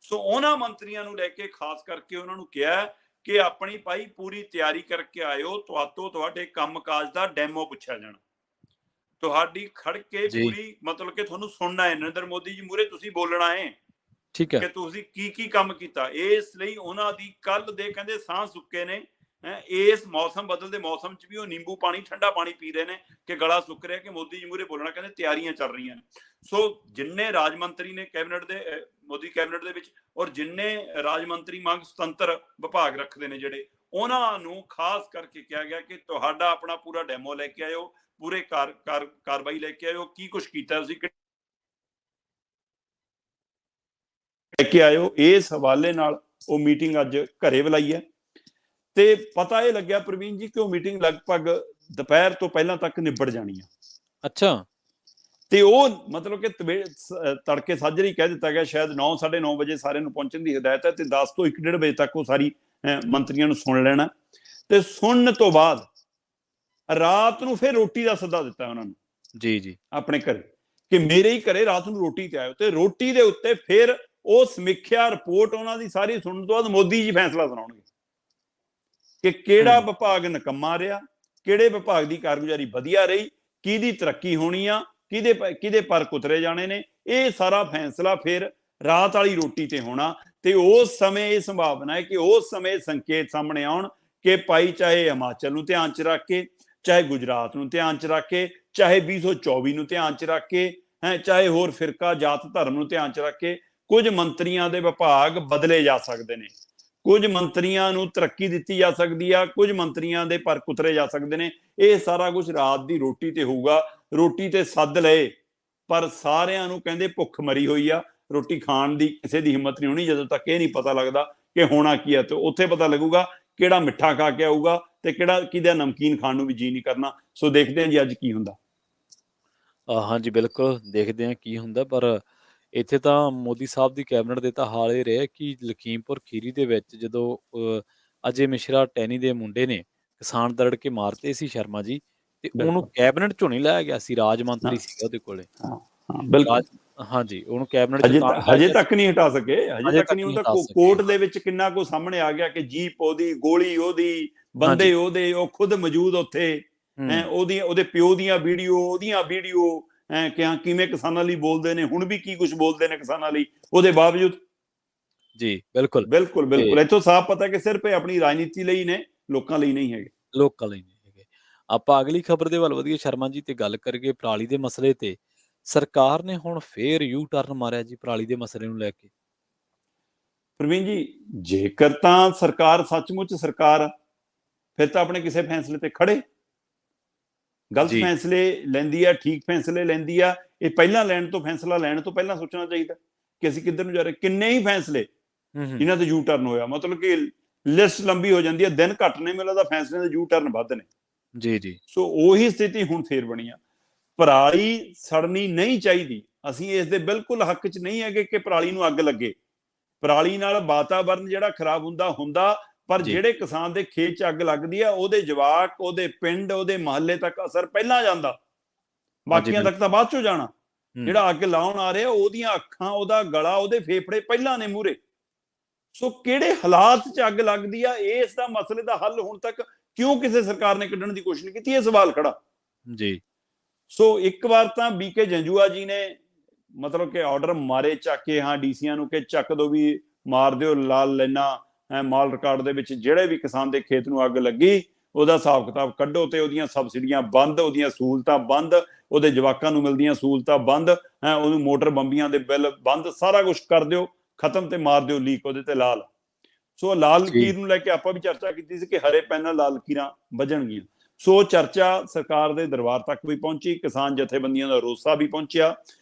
ਸੋ ਉਹਨਾਂ ਮੰਤਰੀਆਂ ਨੂੰ ਲੈ ਕੇ ਖਾਸ ਕਰਕੇ ਉਹਨਾਂ ਨੂੰ ਕਿਹਾ ਕਿ ਆਪਣੀ ਭਾਈ ਪੂਰੀ ਤਿਆਰੀ ਕਰਕੇ ਆਇਓ, ਤੁਹਾਡੇ ਕੰਮਕਾਜ ਦਾ ਡੈਮੋ ਪੁੱਛਿਆ ਜਾਣਾ, ਤੁਹਾਡੀ ਖੜ ਕੇ ਪੂਰੀ ਮਤਲਬ ਕਿ ਤੁਹਾਨੂੰ ਸੁਣਨਾ ਹੈ, ਨਰਿੰਦਰ ਮੋਦੀ ਜੀ ਮੂਹਰੇ ਤੁਸੀਂ ਬੋਲਣਾ ਹੈ, ਠੀਕ ਹੈ, ਕਿ ਤੁਸੀਂ ਕੀ ਕੰਮ ਕੀਤਾ। ਇਸ ਲਈ ਉਹਨਾਂ ਦੀ ਕੱਲ ਦੇ ਕਹਿੰਦੇ ਸਾਹ ਸੁੱਕੇ ਨੇ, ਇਸ ਮੌਸਮ ਬਦਲਦੇ ਮੌਸਮ 'ਚ ਵੀ ਉਹ ਨਿੰਬੂ ਪਾਣੀ, ਠੰਡਾ ਪਾਣੀ ਪੀ ਰਹੇ ਨੇ ਕਿ ਗਲਾ ਸੁੱਕ ਰਿਹਾ ਕਿ ਮੋਦੀ ਜੀ ਮੂਹਰੇ ਬੋਲਣਾ, ਕਹਿੰਦੇ ਤਿਆਰੀਆਂ ਚੱਲ ਰਹੀਆਂ ਨੇ। ਸੋ ਜਿੰਨੇ ਰਾਜ ਮੰਤਰੀ ਨੇ ਕੈਬਨਿਟ ਦੇ, ਮੋਦੀ ਕੈਬਨਿਟ ਦੇ ਵਿੱਚ, ਔਰ ਜਿੰਨੇ ਰਾਜ ਮੰਤਰੀ ਮੰਗ ਸੁਤੰਤਰ ਵਿਭਾਗ ਰੱਖਦੇ ਨੇ ਜਿਹੜੇ, ਉਹਨਾਂ ਨੂੰ ਖਾਸ ਕਰਕੇ ਕਿਹਾ ਗਿਆ ਕਿ ਤੁਹਾਡਾ ਆਪਣਾ ਪੂਰਾ ਡੈਮੋ ਲੈ ਕੇ ਆਇਓ, ਪੂਰੇ ਕਾਰਵਾਈ ਲੈ ਕੇ ਆਇਓ, ਕੀ ਕੁਛ ਕੀਤਾ ਤੁਸੀਂ ਲੈ ਕੇ ਆਇਓ। ਇਸ ਹਵਾਲੇ ਨਾਲ ਉਹ ਮੀਟਿੰਗ ਅੱਜ ਘਰੇ ਬੁਲਾਈ ਹੈ, ਤੇ ਪਤਾ ਇਹ ਲੱਗਿਆ ਪ੍ਰਵੀਨ ਜੀ ਕਿ ਉਹ ਮੀਟਿੰਗ ਲਗਭਗ ਦੁਪਹਿਰ ਤੋਂ ਪਹਿਲਾਂ ਤੱਕ ਨਿਬੜ ਜਾਣੀ ਆ। ਅੱਛਾ। ਤੇ ਉਹ ਮਤਲਬ ਕਿ ਤੜਕੇ ਸਾਜਰੇ ਹੀ ਕਹਿ ਦਿੱਤਾ ਗਿਆ, ਸ਼ਾਇਦ 9, 9:30 ਵਜੇ ਸਾਰਿਆਂ ਨੂੰ ਪਹੁੰਚਣ ਦੀ ਹਦਾਇਤ ਹੈ, ਤੇ 10 ਤੋਂ 1, 1:30 ਵਜੇ ਤੱਕ ਉਹ ਸਾਰੀ ਮੰਤਰੀਆਂ ਨੂੰ ਸੁਣ ਲੈਣਾ, ਤੇ ਸੁਣਨ ਤੋਂ ਬਾਅਦ ਰਾਤ ਨੂੰ ਫਿਰ ਰੋਟੀ ਦਾ ਸੱਦਾ ਦਿੱਤਾ ਉਹਨਾਂ ਨੂੰ ਜੀ ਆਪਣੇ ਘਰੇ ਕਿ ਮੇਰੇ ਹੀ ਘਰੇ ਰਾਤ ਨੂੰ ਰੋਟੀ ਤੇ ਆਇਓ, ਤੇ ਰੋਟੀ ਦੇ ਉੱਤੇ ਫਿਰ ਉਹ ਸਮੀਖਿਆ ਰਿਪੋਰਟ ਉਹਨਾਂ ਦੀ ਸਾਰੀ ਸੁਣਨ ਤੋਂ ਬਾਅਦ ਮੋਦੀ ਜੀ ਫੈਸਲਾ ਸੁਣਾਉਣਗੇ ਕਿ ਕਿਹੜਾ ਵਿਭਾਗ ਨਿਕੰਮਾ ਰਿਹਾ, ਕਿਹੜੇ ਵਿਭਾਗ ਦੀ ਕਾਰਗੁਜ਼ਾਰੀ ਵਧੀਆ ਰਹੀ, ਕਿਹਦੀ ਤਰੱਕੀ ਹੋਣੀ ਆ, ਕਿਹਦੇ ਪਰ ਕੁਤਰੇ ਜਾਣੇ ਨੇ। ਇਹ ਸਾਰਾ ਫੈਸਲਾ ਫਿਰ ਰਾਤ ਵਾਲੀ ਰੋਟੀ ਤੇ ਹੋਣਾ, ਤੇ ਉਸ ਸਮੇਂ ਇਹ ਸੰਭਾਵਨਾ ਹੈ ਕਿ ਉਸ ਸਮੇਂ ਸੰਕੇਤ ਸਾਹਮਣੇ ਆਉਣ ਕਿ ਭਾਈ ਚਾਹੇ ਹਿਮਾਚਲ ਨੂੰ ਧਿਆਨ 'ਚ ਰੱਖ ਕੇ, ਚਾਹੇ ਗੁਜਰਾਤ ਨੂੰ ਧਿਆਨ 'ਚ ਰੱਖ ਕੇ, ਚਾਹੇ 2024 ਨੂੰ ਧਿਆਨ 'ਚ ਰੱਖ ਕੇ, ਚਾਹੇ ਹੋਰ ਫਿਰਕਾ ਜਾਤ ਧਰਮ ਨੂੰ ਧਿਆਨ 'ਚ ਰੱਖ ਕੇ, ਕੁਝ ਮੰਤਰੀਆਂ ਦੇ ਵਿਭਾਗ ਬਦਲੇ ਜਾ ਸਕਦੇ ਨੇ, ਕੁਝ ਮੰਤਰੀਆਂ ਨੂੰ ਤਰੱਕੀ ਦਿੱਤੀ ਜਾ ਸਕਦੀ ਆ, ਕੁਝ ਮੰਤਰੀਆਂ ਦੇ ਪਰ ਕੁਤਰੇ ਜਾ ਸਕਦੇ ਨੇ। ਇਹ ਸਾਰਾ ਕੁਝ ਰਾਤ ਦੀ ਰੋਟੀ ਤੇ ਹੋਊਗਾ। ਰੋਟੀ ਤੇ ਸੱਦ ਲਏ, ਪਰ ਸਾਰਿਆਂ ਨੂੰ ਕਹਿੰਦੇ ਭੁੱਖ ਮਰੀ ਹੋਈ ਆ, ਰੋਟੀ ਖਾਣ ਦੀ ਕਿਸੇ ਦੀ ਹਿੰਮਤ ਨਹੀਂ ਹੋਣੀ ਜਦੋਂ ਤੱਕ ਇਹ ਨਹੀਂ ਪਤਾ ਲੱਗਦਾ ਕਿ ਹੋਣਾ ਕੀ ਹੈ। ਤੇ ਉੱਥੇ ਪਤਾ ਲੱਗੂਗਾ ਕਿਹੜਾ ਮਿੱਠਾ ਖਾ ਕੇ ਆਊਗਾ ਤੇ ਕਿਹਦਾ ਨਮਕੀਨ ਖਾਣ ਨੂੰ ਵੀ ਜੀ ਨਹੀਂ ਕਰਨਾ। ਸੋ ਦੇਖਦੇ ਹਾਂ ਜੀ ਅੱਜ ਕੀ ਹੁੰਦਾ। ਹਾਂਜੀ ਬਿਲਕੁਲ ਦੇਖਦੇ ਹਾਂ ਕੀ ਹੁੰਦਾ, ਪਰ ਇੱਥੇ ਤਾਂ ਮੋਦੀ ਸਾਹਿਬ ਦੀ ਕੈਬਨਿਟ ਦੇ ਤਾਂ ਹਾਲ ਇਹ ਰਿਹਾ ਕਿ ਲਖੀਮਪੁਰ ਖੀਰੀ ਦੇ ਵਿੱਚ ਜਦੋਂ ਅਜੇ ਮਿਸ਼ਰਾ ਟੈਨੀ ਦੇ ਮੁੰਡੇ ਨੇ ਕਿਸਾਨ ਦਰੜ ਕੇ ਮਾਰਤੇ ਸੀ ਸ਼ਰਮਾ ਜੀ, ਤੇ ਉਹਨੂੰ ਕੈਬਨਿਟ ਚੋਂ ਨਹੀਂ ਲਾਇਆ ਗਿਆ ਸੀ, ਰਾਜ ਮੰਤਰੀ ਸੀਗਾ ਉਹਦੇ ਕੋਲੇ। ਹਾਂਜੀ, ਉਹਨੂੰ ਕੈਬਨਿਟ ਹਜੇ ਤੱਕ ਨਹੀਂ ਹਟਾ ਸਕੇ, ਹਜੇ ਤੱਕ ਨਹੀਂ। ਉਹ ਤਾਂ ਕੋਰਟ ਦੇ ਵਿੱਚ ਕਿੰਨਾ ਕੁ ਸਾਹਮਣੇ ਆ ਗਿਆ ਕਿ ਜੀਪ ਉਹਦੀ, ਗੋਲੀ ਉਹਦੀ, ਬੰਦੇ ਉਹਦੇ, ਉਹ ਖੁਦ ਮੌਜੂਦ ਉੱਥੇ, ਉਹਦੇ ਪਿਓ ਦੀਆਂ ਵੀਡੀਓ, ਉਹਦੀਆਂ ਵੀਡੀਓ, ਕਿਵੇਂ ਕਿਸਾਨਾਂ ਲਈ ਬੋਲਦੇ ਨੇ, ਹੁਣ ਵੀ ਕੀ ਕੁਝ ਬੋਲਦੇ ਨੇ ਕਿਸਾਨਾਂ ਲਈ ਉਹਦੇ ਬਾਵਜੂਦ। ਜੀ ਬਿਲਕੁਲ ਬਿਲਕੁਲ ਬਿਲਕੁਲ, ਇੱਥੋਂ ਸਾਫ਼ ਪਤਾ ਕਿ ਸਿਰਫ ਆਪਣੀ ਰਾਜਨੀਤੀ ਲਈ ਨੇ, ਲੋਕਾਂ ਲਈ ਨਹੀਂ ਹੈਗੇ, ਲੋਕਾਂ ਲਈ ਨਹੀਂ ਹੈਗੇ। ਆਪਾਂ ਅਗਲੀ ਖਬਰ ਦੇ ਵੱਲ ਵਧੀਏ ਸ਼ਰਮਾ ਜੀ ਤੇ ਗੱਲ ਕਰੀਏ ਪਰਾਲੀ ਦੇ ਮਸਲੇ ਤੇ। ਸਰਕਾਰ ਨੇ ਹੁਣ ਫੇਰ ਯੂ ਟਰਨ ਮਾਰਿਆ ਜੀ ਪਰਾਲੀ ਦੇ ਮਸਲੇ ਨੂੰ ਲੈ ਕੇ। ਪ੍ਰਵੀਨ ਜੀ, ਜੇਕਰ ਤਾਂ ਸਰਕਾਰ ਸੱਚਮੁੱਚ ਸਰਕਾਰ ਆ, ਫਿਰ ਤਾਂ ਆਪਣੇ ਕਿਸੇ ਫੈਸਲੇ ਤੇ ਖੜੇ। ਗਲਤ ਜੀ। ਫੈਸਲੇ ਲੈਂਦੀ ਆ, ਠੀਕ ਫੈਸਲੇ ਲੈਂਦੀ ਆ, ਇਹ ਪਹਿਲਾਂ ਲੈਣ ਤੋਂ ਫੈਸਲਾ ਲੈਣ ਤੋਂ ਪਹਿਲਾਂ ਸੋਚਣਾ ਚਾਹੀਦਾ ਕਿ ਅਸੀਂ ਕਿੱਧਰ ਨੂੰ ਜਾ ਰਹੇ। ਕਿੰਨੇ ਹੀ ਫੈਸਲੇ ਇਹਨਾਂ ਤੇ ਯੂ ਟਰਨ ਹੋਇਆ, ਮਤਲਬ ਕਿ ਲਿਸਟ ਲੰਬੀ ਹੋ ਜਾਂਦੀ ਹੈ, ਦਿਨ ਘੱਟ ਨੇ, ਮੈਨੂੰ ਲੱਗਦਾ ਫੈਸਲਿਆਂ ਦੇ ਯੂ ਟਰਨ ਵੱਧ ਨੇ। ਜੀ ਜੀ। ਸੋ ਉਹੀ ਸਥਿਤੀ ਹੁਣ ਫੇਰ ਬਣੀ ਆ। ਪਰਾਲੀ ਸੜਨੀ ਨਹੀਂ ਚਾਹੀਦੀ, ਅਸੀਂ ਇਸ ਦੇ ਬਿਲਕੁਲ ਹੱਕ 'ਚ ਨਹੀਂ ਹੈਗੇ ਕਿ ਪਰਾਲੀ ਨੂੰ ਅੱਗ ਲੱਗੇ। ਪਰਾਲੀ ਨਾਲ ਵਾਤਾਵਰਨ ਜਿਹੜਾ ਖਰਾਬ ਹੁੰਦਾ, ਪਰ ਜਿਹੜੇ ਕਿਸਾਨ ਦੇ ਖੇਤ 'ਚ ਅੱਗ ਲੱਗਦੀ ਆ, ਉਹਦੇ ਜਵਾਕ, ਉਹਦੇ ਪਿੰਡ, ਉਹਦੇ ਮਹੱਲੇ ਤੱਕ ਅਸਰ ਪਹਿਲਾਂ ਜਾਂਦਾ, ਬਾਕੀਆਂ ਤੱਕ ਤਾਂ ਬਾਅਦ ਚੋਂ ਜਾਣਾ। ਜਿਹੜਾ ਅੱਗ ਲਾਉਣ ਆ ਰਿਹਾ, ਉਹਦੀਆਂ ਅੱਖਾਂ, ਉਹਦਾ ਗਲਾ, ਉਹਦੇ ਫੇਫੜੇ ਪਹਿਲਾਂ ਨੇ ਮੂਹਰੇ। ਸੋ ਕਿਹੜੇ ਹਾਲਾਤ 'ਚ ਅੱਗ ਲੱਗਦੀ ਆ, ਇਸ ਦਾ ਮਸਲੇ ਦਾ ਹੱਲ ਹੁਣ ਤੱਕ ਕਿਉਂ ਕਿਸੇ ਸਰਕਾਰ ਨੇ ਕੱਢਣ ਦੀ ਕੋਸ਼ਿਸ਼ ਨਹੀਂ ਕੀਤੀ, ਇਹ ਸਵਾਲ ਖੜਾ ਜੀ। ਸੋ ਇੱਕ ਵਾਰ ਤਾਂ ਬੀਕੇ ਜੰਜੂਆ ਜੀ ਨੇ ਮਤਲਬ ਕਿ ਆਰਡਰ ਮਾਰੇ ਚੱਕ ਕੇ, ਹਾਂ ਡੀਸੀਆਂ ਨੂੰ ਕਿ ਚੱਕ ਦੋ ਵੀ, ਮਾਰ ਦਿਓ ਲਾਲ ਲਾਈਨਾਂ ਮਾਲ ਰਿਕਾਰਡ ਦੇ ਵਿੱਚ, ਜਿਹੜੇ ਵੀ ਕਿਸਾਨ ਦੇ ਖੇਤ ਨੂੰ ਅੱਗ ਲੱਗੀ ਉਹਦਾ ਹਿਸਾਬ ਕਿਤਾਬ ਕੱਢੋ ਤੇ ਉਹਦੀਆਂ ਸਬਸਿਡੀਆਂ ਬੰਦ, ਉਹਦੀਆਂ ਸਹੂਲਤਾਂ ਬੰਦ, ਉਹਦੇ ਜਵਾਕਾਂ ਨੂੰ ਮਿਲਦੀਆਂ ਸਹੂਲਤਾਂ ਬੰਦ, ਉਹਨੂੰ ਮੋਟਰ ਬੰਬੀਆਂ ਦੇ ਬਿੱਲ ਬੰਦ, ਸਾਰਾ ਕੁਝ ਕਰ ਦਿਓ ਖਤਮ ਤੇ ਮਾਰ ਦਿਓ ਲੀਕ ਉਹਦੇ ਤੇ ਲਾਲ। ਸੋ ਲਾਲ ਲਕੀਰ ਨੂੰ ਲੈ ਕੇ ਆਪਾਂ ਵੀ ਚਰਚਾ ਕੀਤੀ ਸੀ ਕਿ ਹਰੇ ਪੈਨ ਨਾਲ ਲਾਲ ਲਕੀਰਾਂ ਵੱਜਣਗੀਆਂ। ਸੋ ਚਰਚਾ ਸਰਕਾਰ ਦੇ ਦਰਬਾਰ ਤੱਕ ਵੀ ਪਹੁੰਚੀ, ਕਿਸਾਨ ਜਥੇਬੰਦੀਆਂ ਦਾ ਰੋਸਾ ਵੀ ਪਹੁੰਚਿਆ।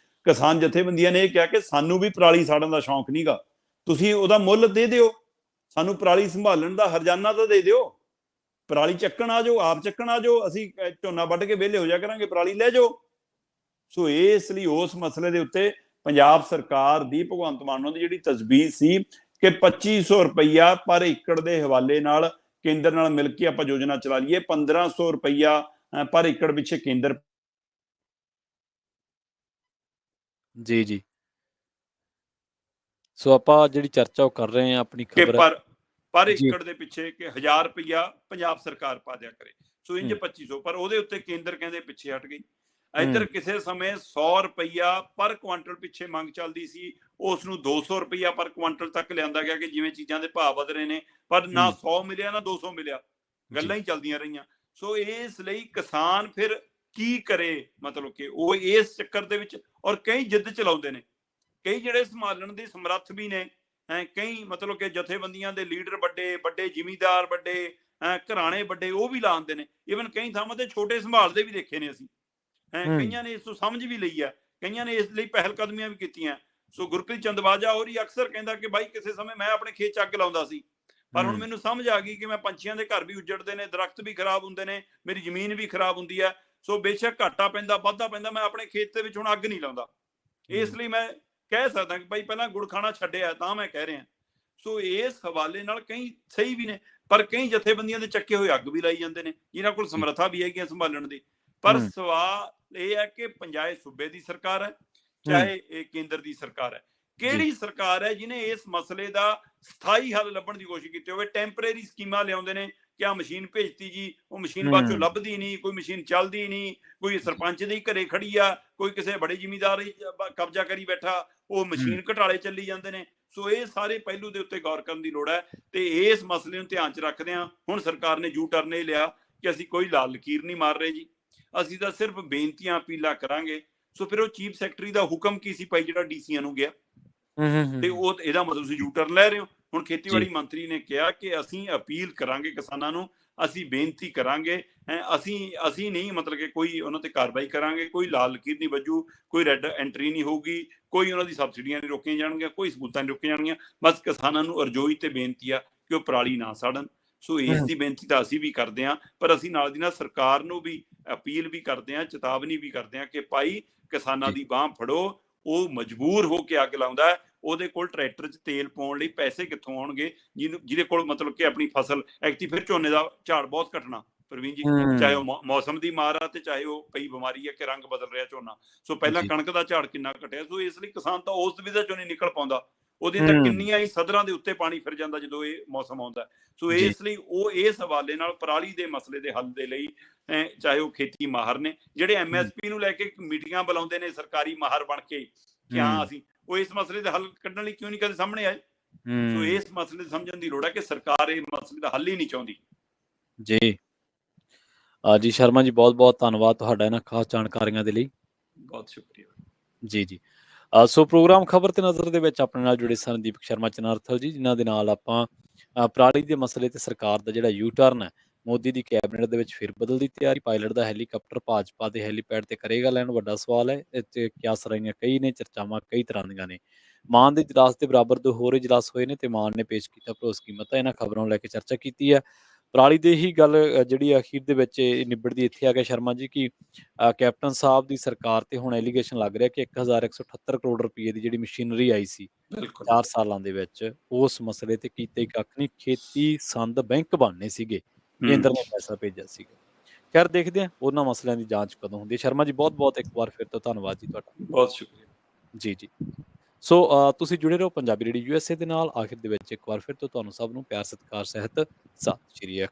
ਕਿਸਾਨ ਜਥੇਬੰਦੀਆਂ ਨੇ ਇਹ ਕਿਹਾ ਕਿ ਸਾਨੂੰ ਵੀ ਪਰਾਲੀ ਸਾੜਨ ਦਾ ਸ਼ੌਂਕ ਨਹੀਂਗਾ, ਤੁਸੀਂ ਉਹਦਾ ਮੁੱਲ ਦੇ ਦਿਓ, ਸਾਨੂੰ ਪਰਾਲੀ ਸੰਭਾਲਣ ਦਾ ਹਰਜਾਨਾ ਤਾਂ ਦੇ ਦਿਓ, ਪਰਾਲੀ ਚੱਕਣ ਆ ਜਾਓ, ਆਪ ਚੱਕਣ ਆ ਜਾਓ, ਅਸੀਂ ਝੋਨਾ ਵੱਢ ਕੇ ਵਿਹਲੇ ਹੋ ਜਾ ਕਰਾਂਗੇ, ਪਰਾਲੀ ਲੈ ਜਾਓ। ਸੋ ਇਸ ਲਈ ਉਸ ਮਸਲੇ ਦੇ ਉੱਤੇ ਪੰਜਾਬ ਸਰਕਾਰ ਦੀ, ਭਗਵੰਤ ਮਾਨ ਦੀ ਜਿਹੜੀ ਤਜਵੀਜ਼ ਸੀ ਕਿ 2500 ਰੁਪਈਆ ਪਰ ਏਕੜ ਦੇ ਹਵਾਲੇ ਨਾਲ ਕੇਂਦਰ ਨਾਲ ਮਿਲ ਕੇ ਆਪਾਂ ਯੋਜਨਾ ਚਲਾ ਲਈਏ, 1500 ਰੁਪਈਆ ਪਰ ਏਕੜ ਪਿੱਛੇ ਕੇਂਦਰ। ਜੀ ਜੀ। ਸੋ ਆਪਾਂ ਜਿਹੜੀ ਚਰਚਾ ਉਹ ਕਰ ਰਹੇ ਹਾਂ ਆਪਣੀ ਖਬਰ ਪਰ ਏਕੜ ਦੇ ਪਿੱਛੇ ਕਿ 1000 ਰੁਪਈਆ ਪੰਜਾਬ ਸਰਕਾਰ ਪਾ ਦਿਆ ਕਰੇ। ਸੋ ਇੰਜ 2500, ਪਰ ਉਹਦੇ ਉੱਤੇ ਕੇਂਦਰ ਕਹਿੰਦੇ ਪਿੱਛੇ ਹਟ ਗਈ। ਇੱਧਰ ਕਿਸੇ ਸਮੇਂ 100 ਰੁਪਈਆ ਪਰ ਕੁਆਂਟਲ ਪਿੱਛੇ ਮੰਗ ਚੱਲਦੀ ਸੀ, ਉਸ ਨੂੰ 200 ਰੁਪਈਆ ਪਰ ਕੁਆਂਟਲ ਤੱਕ ਲਿਆਂਦਾ ਗਿਆ ਕਿ ਜਿਵੇਂ ਚੀਜ਼ਾਂ ਦੇ ਭਾਅ ਵਧ ਰਹੇ ਨੇ, ਪਰ ਨਾ 100 ਮਿਲਿਆ ਨਾ 200 ਮਿਲਿਆ, ਗੱਲਾਂ ਹੀ ਚੱਲਦੀਆਂ ਰਹੀਆਂ। ਸੋ ਇਸ ਲਈ ਕਿਸਾਨ ਫਿਰ ਕੀ ਕਰੇ, ਮਤਲਬ ਕਿ ਉਹ ਇਸ ਚੱਕਰ ਦੇ ਵਿੱਚ, ਔਰ ਕਈ ਜਿੱਦ ਚਲਾਉਂਦੇ ਨੇ, ਕਈ ਜਿਹੜੇ ਸੰਭਾਲਣ ਦੇ ਸਮਰੱਥ ਵੀ ਨੇ, ਕਈ ਮਤਲਬ ਕਿ ਜਥੇਬੰਦੀਆਂ ਦੇ ਲੀਡਰ ਵੱਡੇ ਵੱਡੇ, ਜ਼ਿਮੀਂਦਾਰ ਵੱਡੇ, ਘਰਾਣੇ ਵੱਡੇ, ਉਹ ਵੀ ਲਾਉਂਦੇ ਨੇ। ਈਵਨ ਕਈ ਥਾਵਾਂ ਤੇ ਛੋਟੇ ਸੰਭਾਲਦੇ ਵੀ ਦੇਖੇ ਨੇ ਅਸੀਂ, ਕਈਆਂ ਨੇ ਇਸ ਤੋਂ ਸਮਝ ਵੀ ਲਈ ਆ, ਕਈਆਂ ਨੇ ਇਸ ਲਈ ਪਹਿਲ ਕਦਮੀਆਂ ਵੀ ਕੀਤੀਆਂ। ਸੋ ਗੁਰਪ੍ਰੀਤ ਚੰਦਵਾਜਾ ਹੋਰ ਹੀ ਅਕਸਰ ਕਹਿੰਦਾ ਕਿ ਬਾਈ ਕਿਸੇ ਸਮੇਂ ਮੈਂ ਆਪਣੇ ਖੇਤ 'ਚ ਅੱਗ ਲਾਉਂਦਾ ਸੀ, ਪਰ ਹੁਣ ਮੈਨੂੰ ਸਮਝ ਆ ਗਈ ਕਿ ਮੈਂ ਪੰਛੀਆਂ ਦੇ ਘਰ ਵੀ ਉੱਜੜਦੇ ਨੇ, ਦਰਖਤ ਵੀ ਖਰਾਬ ਹੁੰਦੇ ਨੇ, ਮੇਰੀ ਜ਼ਮੀਨ ਵੀ ਖਰਾਬ ਹੁੰਦੀ ਹੈ। ਸੋ ਬੇਸ਼ੱਕ ਘਾਟਾ ਪੈਂਦਾ, ਵਾਧਾ ਪੈਂਦਾ, ਮੈਂ ਆਪਣੇ ਖੇਤ ਦੇ ਵਿੱਚ ਹੁਣ ਅੱਗ ਨਹੀਂ ਲਾਉਂਦਾ। ਇਸ ਲਈ ਮੈਂ ਕਹਿ ਸਕਦਾ ਕਿ ਭਾਈ ਪਹਿਲਾਂ ਗੁੜ ਖਾਣਾ ਛੱਡਿਆ ਤਾਂ ਮੈਂ ਕਹਿ ਰਿਹਾ। ਸੋ ਇਸ ਹਵਾਲੇ ਨਾਲ ਕਈ ਸਹੀ ਵੀ ਨੇ, ਪਰ ਕਈ ਜਥੇਬੰਦੀਆਂ ਦੇ ਚੱਕੇ ਹੋਏ ਅੱਗ ਵੀ ਲਾਈ ਜਾਂਦੇ ਨੇ, ਜਿਨ੍ਹਾਂ ਕੋਲ ਸਮਰੱਥਾ ਵੀ ਹੈਗੀ ਸੰਭਾਲਣ ਦੀ। ਪਰ ਸਵਾਲ ਇਹ ਹੈ ਕਿ ਚਾਹੇ ਸੂਬੇ ਦੀ ਸਰਕਾਰ ਹੈ, ਚਾਹੇ ਇਹ ਕੇਂਦਰ ਦੀ ਸਰਕਾਰ ਹੈ, ਕਿਹੜੀ ਸਰਕਾਰ ਹੈ ਜਿਹਨੇ ਇਸ ਮਸਲੇ ਦਾ ਸਥਾਈ ਹੱਲ ਲੱਭਣ ਦੀ ਕੋਸ਼ਿਸ਼ ਕੀਤੀ ਹੋਵੇ। ਟੈਂਪਰੇਰੀ ਸਕੀਮਾਂ ਲਿਆਉਂਦੇ ਨੇ ਕਿ ਆ ਮਸ਼ੀਨ ਭੇਜਤੀ ਜੀ, ਉਹ ਮਸ਼ੀਨ ਬਾਅਦ ਚੋਂ ਲੱਭਦੀ ਨਹੀਂ, ਕੋਈ ਮਸ਼ੀਨ ਚੱਲਦੀ ਨਹੀਂ, ਕੋਈ ਸਰਪੰਚ ਦੇ ਘਰੇ ਖੜੀ ਆ, ਕੋਈ ਕਿਸੇ ਬੜੇ ਜ਼ਿਮੀਂਦਾਰ ਕਬਜ਼ਾ ਕਰੀ ਬੈਠਾ, ਉਹ ਮਸ਼ੀਨ ਘਟਾਲੇ ਚੱਲੀ ਜਾਂਦੇ ਨੇ। ਸੋ ਇਹ ਸਾਰੇ ਪਹਿਲੂ ਦੇ ਉੱਤੇ ਗੌਰ ਕਰਨ ਦੀ ਲੋੜ ਹੈ ਤੇ ਇਸ ਮਸਲੇ ਨੂੰ ਧਿਆਨ 'ਚ ਰੱਖਦੇ ਹਾਂ ਹੁਣ ਸਰਕਾਰ ਨੇ ਯੂ ਟਰਨ ਇਹ ਲਿਆ ਕਿ ਅਸੀਂ ਕੋਈ ਲਾਲ ਲਕੀਰ ਨਹੀਂ ਮਾਰ ਰਹੇ ਜੀ, ਅਸੀਂ ਤਾਂ ਸਿਰਫ ਬੇਨਤੀਆਂ ਅਪੀਲਾਂ ਕਰਾਂਗੇ। ਸੋ ਫਿਰ ਉਹ ਚੀਫ ਸੈਕਟਰੀ ਦਾ ਹੁਕਮ ਕੀ ਸੀ ਭਾਈ ਜਿਹੜਾ ਡੀਸੀਆਂ ਨੂੰ ਗਿਆ, ਤੇ ਉਹ ਇਹਦਾ ਮਤਲਬ ਤੁਸੀਂ ਯੂ ਟਰਨ ਲੈ ਰਹੇ ਹੋ। ਹੁਣ ਖੇਤੀਬਾੜੀ ਮੰਤਰੀ ਨੇ ਕਿਹਾ ਕਿ ਅਸੀਂ ਅਪੀਲ ਕਰਾਂਗੇ ਕਿਸਾਨਾਂ ਨੂੰ, ਅਸੀਂ ਬੇਨਤੀ ਕਰਾਂਗੇ, ਅਸੀਂ ਨਹੀਂ ਮਤਲਬ ਕਿ ਕੋਈ ਉਹਨਾਂ ਤੇ ਕਾਰਵਾਈ ਕਰਾਂਗੇ, ਕੋਈ ਲਾਲ ਲਕੀਰ ਨਹੀਂ ਵੱਜੂ, ਕੋਈ ਰੈੱਡ ਐਂਟਰੀ ਨਹੀਂ ਹੋਊਗੀ, ਕੋਈ ਉਹਨਾਂ ਦੀ ਸਬਸਿਡੀਆਂ ਨਹੀਂ ਰੋਕੀਆਂ ਜਾਣਗੀਆਂ, ਕੋਈ ਸਹੂਲਤਾਂ ਨਹੀਂ ਰੋਕੀਆਂ ਜਾਣਗੀਆਂ। ਬਸ ਕਿਸਾਨਾਂ ਨੂੰ ਅਰਜ਼ੋਈ ਤੇ ਬੇਨਤੀ ਆ ਕਿ ਉਹ ਪਰਾਲੀ ਨਾ ਸਾੜਨ। ਸੋ ਇਸ ਦੀ ਬੇਨਤੀ ਤਾਂ ਅਸੀਂ ਵੀ ਕਰਦੇ ਹਾਂ, ਪਰ ਅਸੀਂ ਨਾਲ ਦੀ ਨਾਲ ਸਰਕਾਰ ਨੂੰ ਵੀ ਅਪੀਲ ਵੀ ਕਰਦੇ ਹਾਂ, ਚੇਤਾਵਨੀ ਵੀ ਕਰਦੇ ਹਾਂ ਕਿ ਭਾਈ ਕਿਸਾਨਾਂ ਦੀ ਬਾਂਹ ਫੜੋ। ਉਹ ਮਜਬੂਰ ਹੋ ਕੇ ਅੱਗ ਲਾਉਂਦਾ ਹੈ, ਉਹਦੇ ਕੋਲ ਟਰੈਕਟਰ 'ਚ ਤੇਲ ਪਾਉਣ ਲਈ ਪੈਸੇ ਕਿੱਥੋਂ ਆਉਣਗੇ, ਜਿਹਦੇ ਕੋਲ ਮਤਲਬ ਕਿ ਆਪਣੀ ਫਸਲ ਐਕਟੀ ਫਿਰ ਝੋਨੇ ਦਾ ਝਾੜ ਬਹੁਤ ਘਟਣਾ ਪ੍ਰਵੀਨ ਜੀ, ਚਾਹੇ ਉਹ ਮੌਸਮ ਦੀ ਮਾਰ ਆ ਤੇ ਚਾਹੇ ਉਹ ਪਈ ਬਿਮਾਰੀ ਹੈ ਕਿ ਰੰਗ ਬਦਲ ਰਿਹਾ ਝੋਨਾ। ਸੋ ਪਹਿਲਾਂ ਕਣਕ ਦਾ ਝਾੜ ਕਿੰਨਾ ਘਟਿਆ। ਸੋ ਇਸ ਲਈ ਕਿਸਾਨ ਤਾਂ ਉਸ ਦੁਵਿਧਾ ਚੋਂ ਨਹੀਂ ਨਿਕਲ ਪਾਉਂਦਾ, ਉਹਦੀਆਂ ਤਾਂ ਕਿੰਨੀਆਂ ਹੀ ਸਦਰਾਂ ਦੇ ਉੱਤੇ ਪਾਣੀ ਫਿਰ ਜਾਂਦਾ ਜਦੋਂ ਇਹ ਮੌਸਮ ਆਉਂਦਾ। ਸੋ ਇਸ ਲਈ ਉਹ ਇਸ ਹਵਾਲੇ ਨਾਲ ਪਰਾਲੀ ਦੇ ਮਸਲੇ ਦੇ ਹੱਲ ਦੇ ਲਈ ਚਾਹੇ ਉਹ ਖੇਤੀ ਮਾਹਰ ਨੇ ਜਿਹੜੇ MSP ਨੂੰ ਲੈ ਕੇ ਮੀਟਿੰਗਾਂ ਬੁਲਾਉਂਦੇ ਨੇ ਸਰਕਾਰੀ ਮਾਹਰ ਬਣ ਕੇ ਕਿ ਹਾਂ ਅਸੀਂ, ਉਹ ਇਸ ਮਸਲੇ ਦਾ ਹੱਲ ਕੱਢਣ ਲਈ ਕਿਉਂ ਨਹੀਂ ਕਦੇ ਸਾਹਮਣੇ ਆਏ। ਸੋ ਇਸ ਮਸਲੇ ਸਮਝਣ ਦੀ ਲੋੜ ਹੈ ਕਿ ਸਰਕਾਰ ਇਹ ਮਸਲੇ ਦਾ ਹੱਲ ਹੀ ਨਹੀਂ ਚਾਹੁੰਦੀ ਜੀ। ਜੀ ਸ਼ਰਮਾ ਜੀ, ਬਹੁਤ-ਬਹੁਤ ਧੰਨਵਾਦ ਤੁਹਾਡਾ ਇਹਨਾਂ ਖਾਸ ਜਾਣਕਾਰੀਆਂ ਦੇ ਲਈ। ਬਹੁਤ ਸ਼ੁਕਰੀਆ। ਜੀ, ਜੀ। ਸੋ ਪ੍ਰੋਗਰਾਮ ਖਬਰ ਤੇ ਨਜ਼ਰ ਦੇ ਵਿੱਚ ਆਪਣੇ ਨਾਲ ਜੁੜੇ ਸਨ ਦੀਪਕ ਸ਼ਰਮਾ ਚਨਾਰਥਲ ਜੀ, ਜਿਨ੍ਹਾਂ ਦੇ ਨਾਲ ਆਪਾਂ ਪਰਾਲੀ ਦੇ ਮਸਲੇ ਤੇ ਸਰਕਾਰ ਦਾ ਜਿਹੜਾ ਯੂ ਟਰਨ ਹੈ, ਮੋਦੀ ਦੀ ਕੈਬਨਿਟ ਦੇ ਵਿੱਚ ਫਿਰ ਬਦਲ ਦੀ ਤਿਆਰੀ, ਪਾਇਲਟ ਦਾ ਹੈਲੀਕਾਪਟਰ ਭਾਜਪਾ ਦੇ ਹੈਲੀਪੈਡ ਤੇ ਕਰੇਗਾ ਲੈਂਡ, ਵੱਡਾ ਸਵਾਲ ਹੈ। ਇਹ 'ਚ ਕਿਆਸ-ਰਾਈਆਂ ਕਈ ਨੇ, ਚਰਚਾਵਾਂ ਕਈ ਤਰ੍ਹਾਂ ਦੀਆਂ ਨੇ। ਮਾਨ ਦੇ ਇਜਲਾਸ ਦੇ ਬਰਾਬਰ 2 ਹੋਰ ਇਜਲਾਸ ਹੋਏ ਨੇ ਤੇ ਮਾਨ ਨੇ ਪੇਸ਼ ਕੀਤਾ ਭਰੋਸ ਕੀਮਤਾਂ। ਇਹਨਾਂ ਖਬਰਾਂ ਨੂੰ ਲੈ ਕੇ ਚਰਚਾ ਕੀਤੀ ਹੈ। ਪਰਾਲੀ ਦੇ ਹੀ ਗੱਲ ਜਿਹੜੀ ਅਖੀਰ ਦੇ ਵਿੱਚ ਇਹ ਨਿਬੜਦੀ ਇੱਥੇ ਆ ਗਿਆ ਸ਼ਰਮਾ ਜੀ, ਕਿ ਕੈਪਟਨ ਸਾਹਿਬ ਦੀ ਸਰਕਾਰ ਤੇ ਹੁਣ ਐਲੀਗੇਸ਼ਨ ਲੱਗ ਰਿਹਾ ਕਿ 1178 ਕਰੋੜ ਰੁਪਏ ਦੀ ਜਿਹੜੀ ਮਸ਼ੀਨਰੀ ਆਈ ਸੀ ਬਿਲਕੁਲ 4 ਸਾਲਾਂ ਦੇ ਵਿੱਚ, ਉਸ ਮਸਲੇ ਤੇ ਕੀਤਾ ਹੀ ਕੱਖ ਨਹੀਂ। ਖੇਤੀ ਸੰਦ ਬੈਂਕ ਬਣਨੇ ਸੀਗੇ, ਕੇਂਦਰ ਨੇ ਪੈਸਾ ਭੇਜਿਆ ਸੀਗਾ। ਖੈਰ ਦੇਖਦੇ ਹਾਂ ਉਹਨਾਂ ਮਸਲਿਆਂ ਦੀ ਜਾਂਚ ਕਦੋਂ ਹੁੰਦੀ ਹੈ। ਸ਼ਰਮਾ ਜੀ ਬਹੁਤ-ਬਹੁਤ ਇੱਕ ਵਾਰ ਫਿਰ ਤੋਂ ਧੰਨਵਾਦ ਜੀ ਤੁਹਾਡਾ। ਬਹੁਤ ਸ਼ੁਕਰੀਆ। ਜੀ, ਜੀ। ਸੋ ਤੁਸੀਂ ਜੁੜੇ ਰਹੋ ਪੰਜਾਬੀ ਰੇਡੀਓ USA ਦੇ ਨਾਲ। ਆਖਿਰ ਦੇ ਵਿੱਚ ਇੱਕ ਵਾਰ ਫਿਰ ਤੋਂ ਤੁਹਾਨੂੰ ਸਭ ਨੂੰ ਪਿਆਰ ਸਤਿਕਾਰ ਸਹਿਤ ਸਤਿ ਸ਼੍ਰੀ ਅਕਾਲ।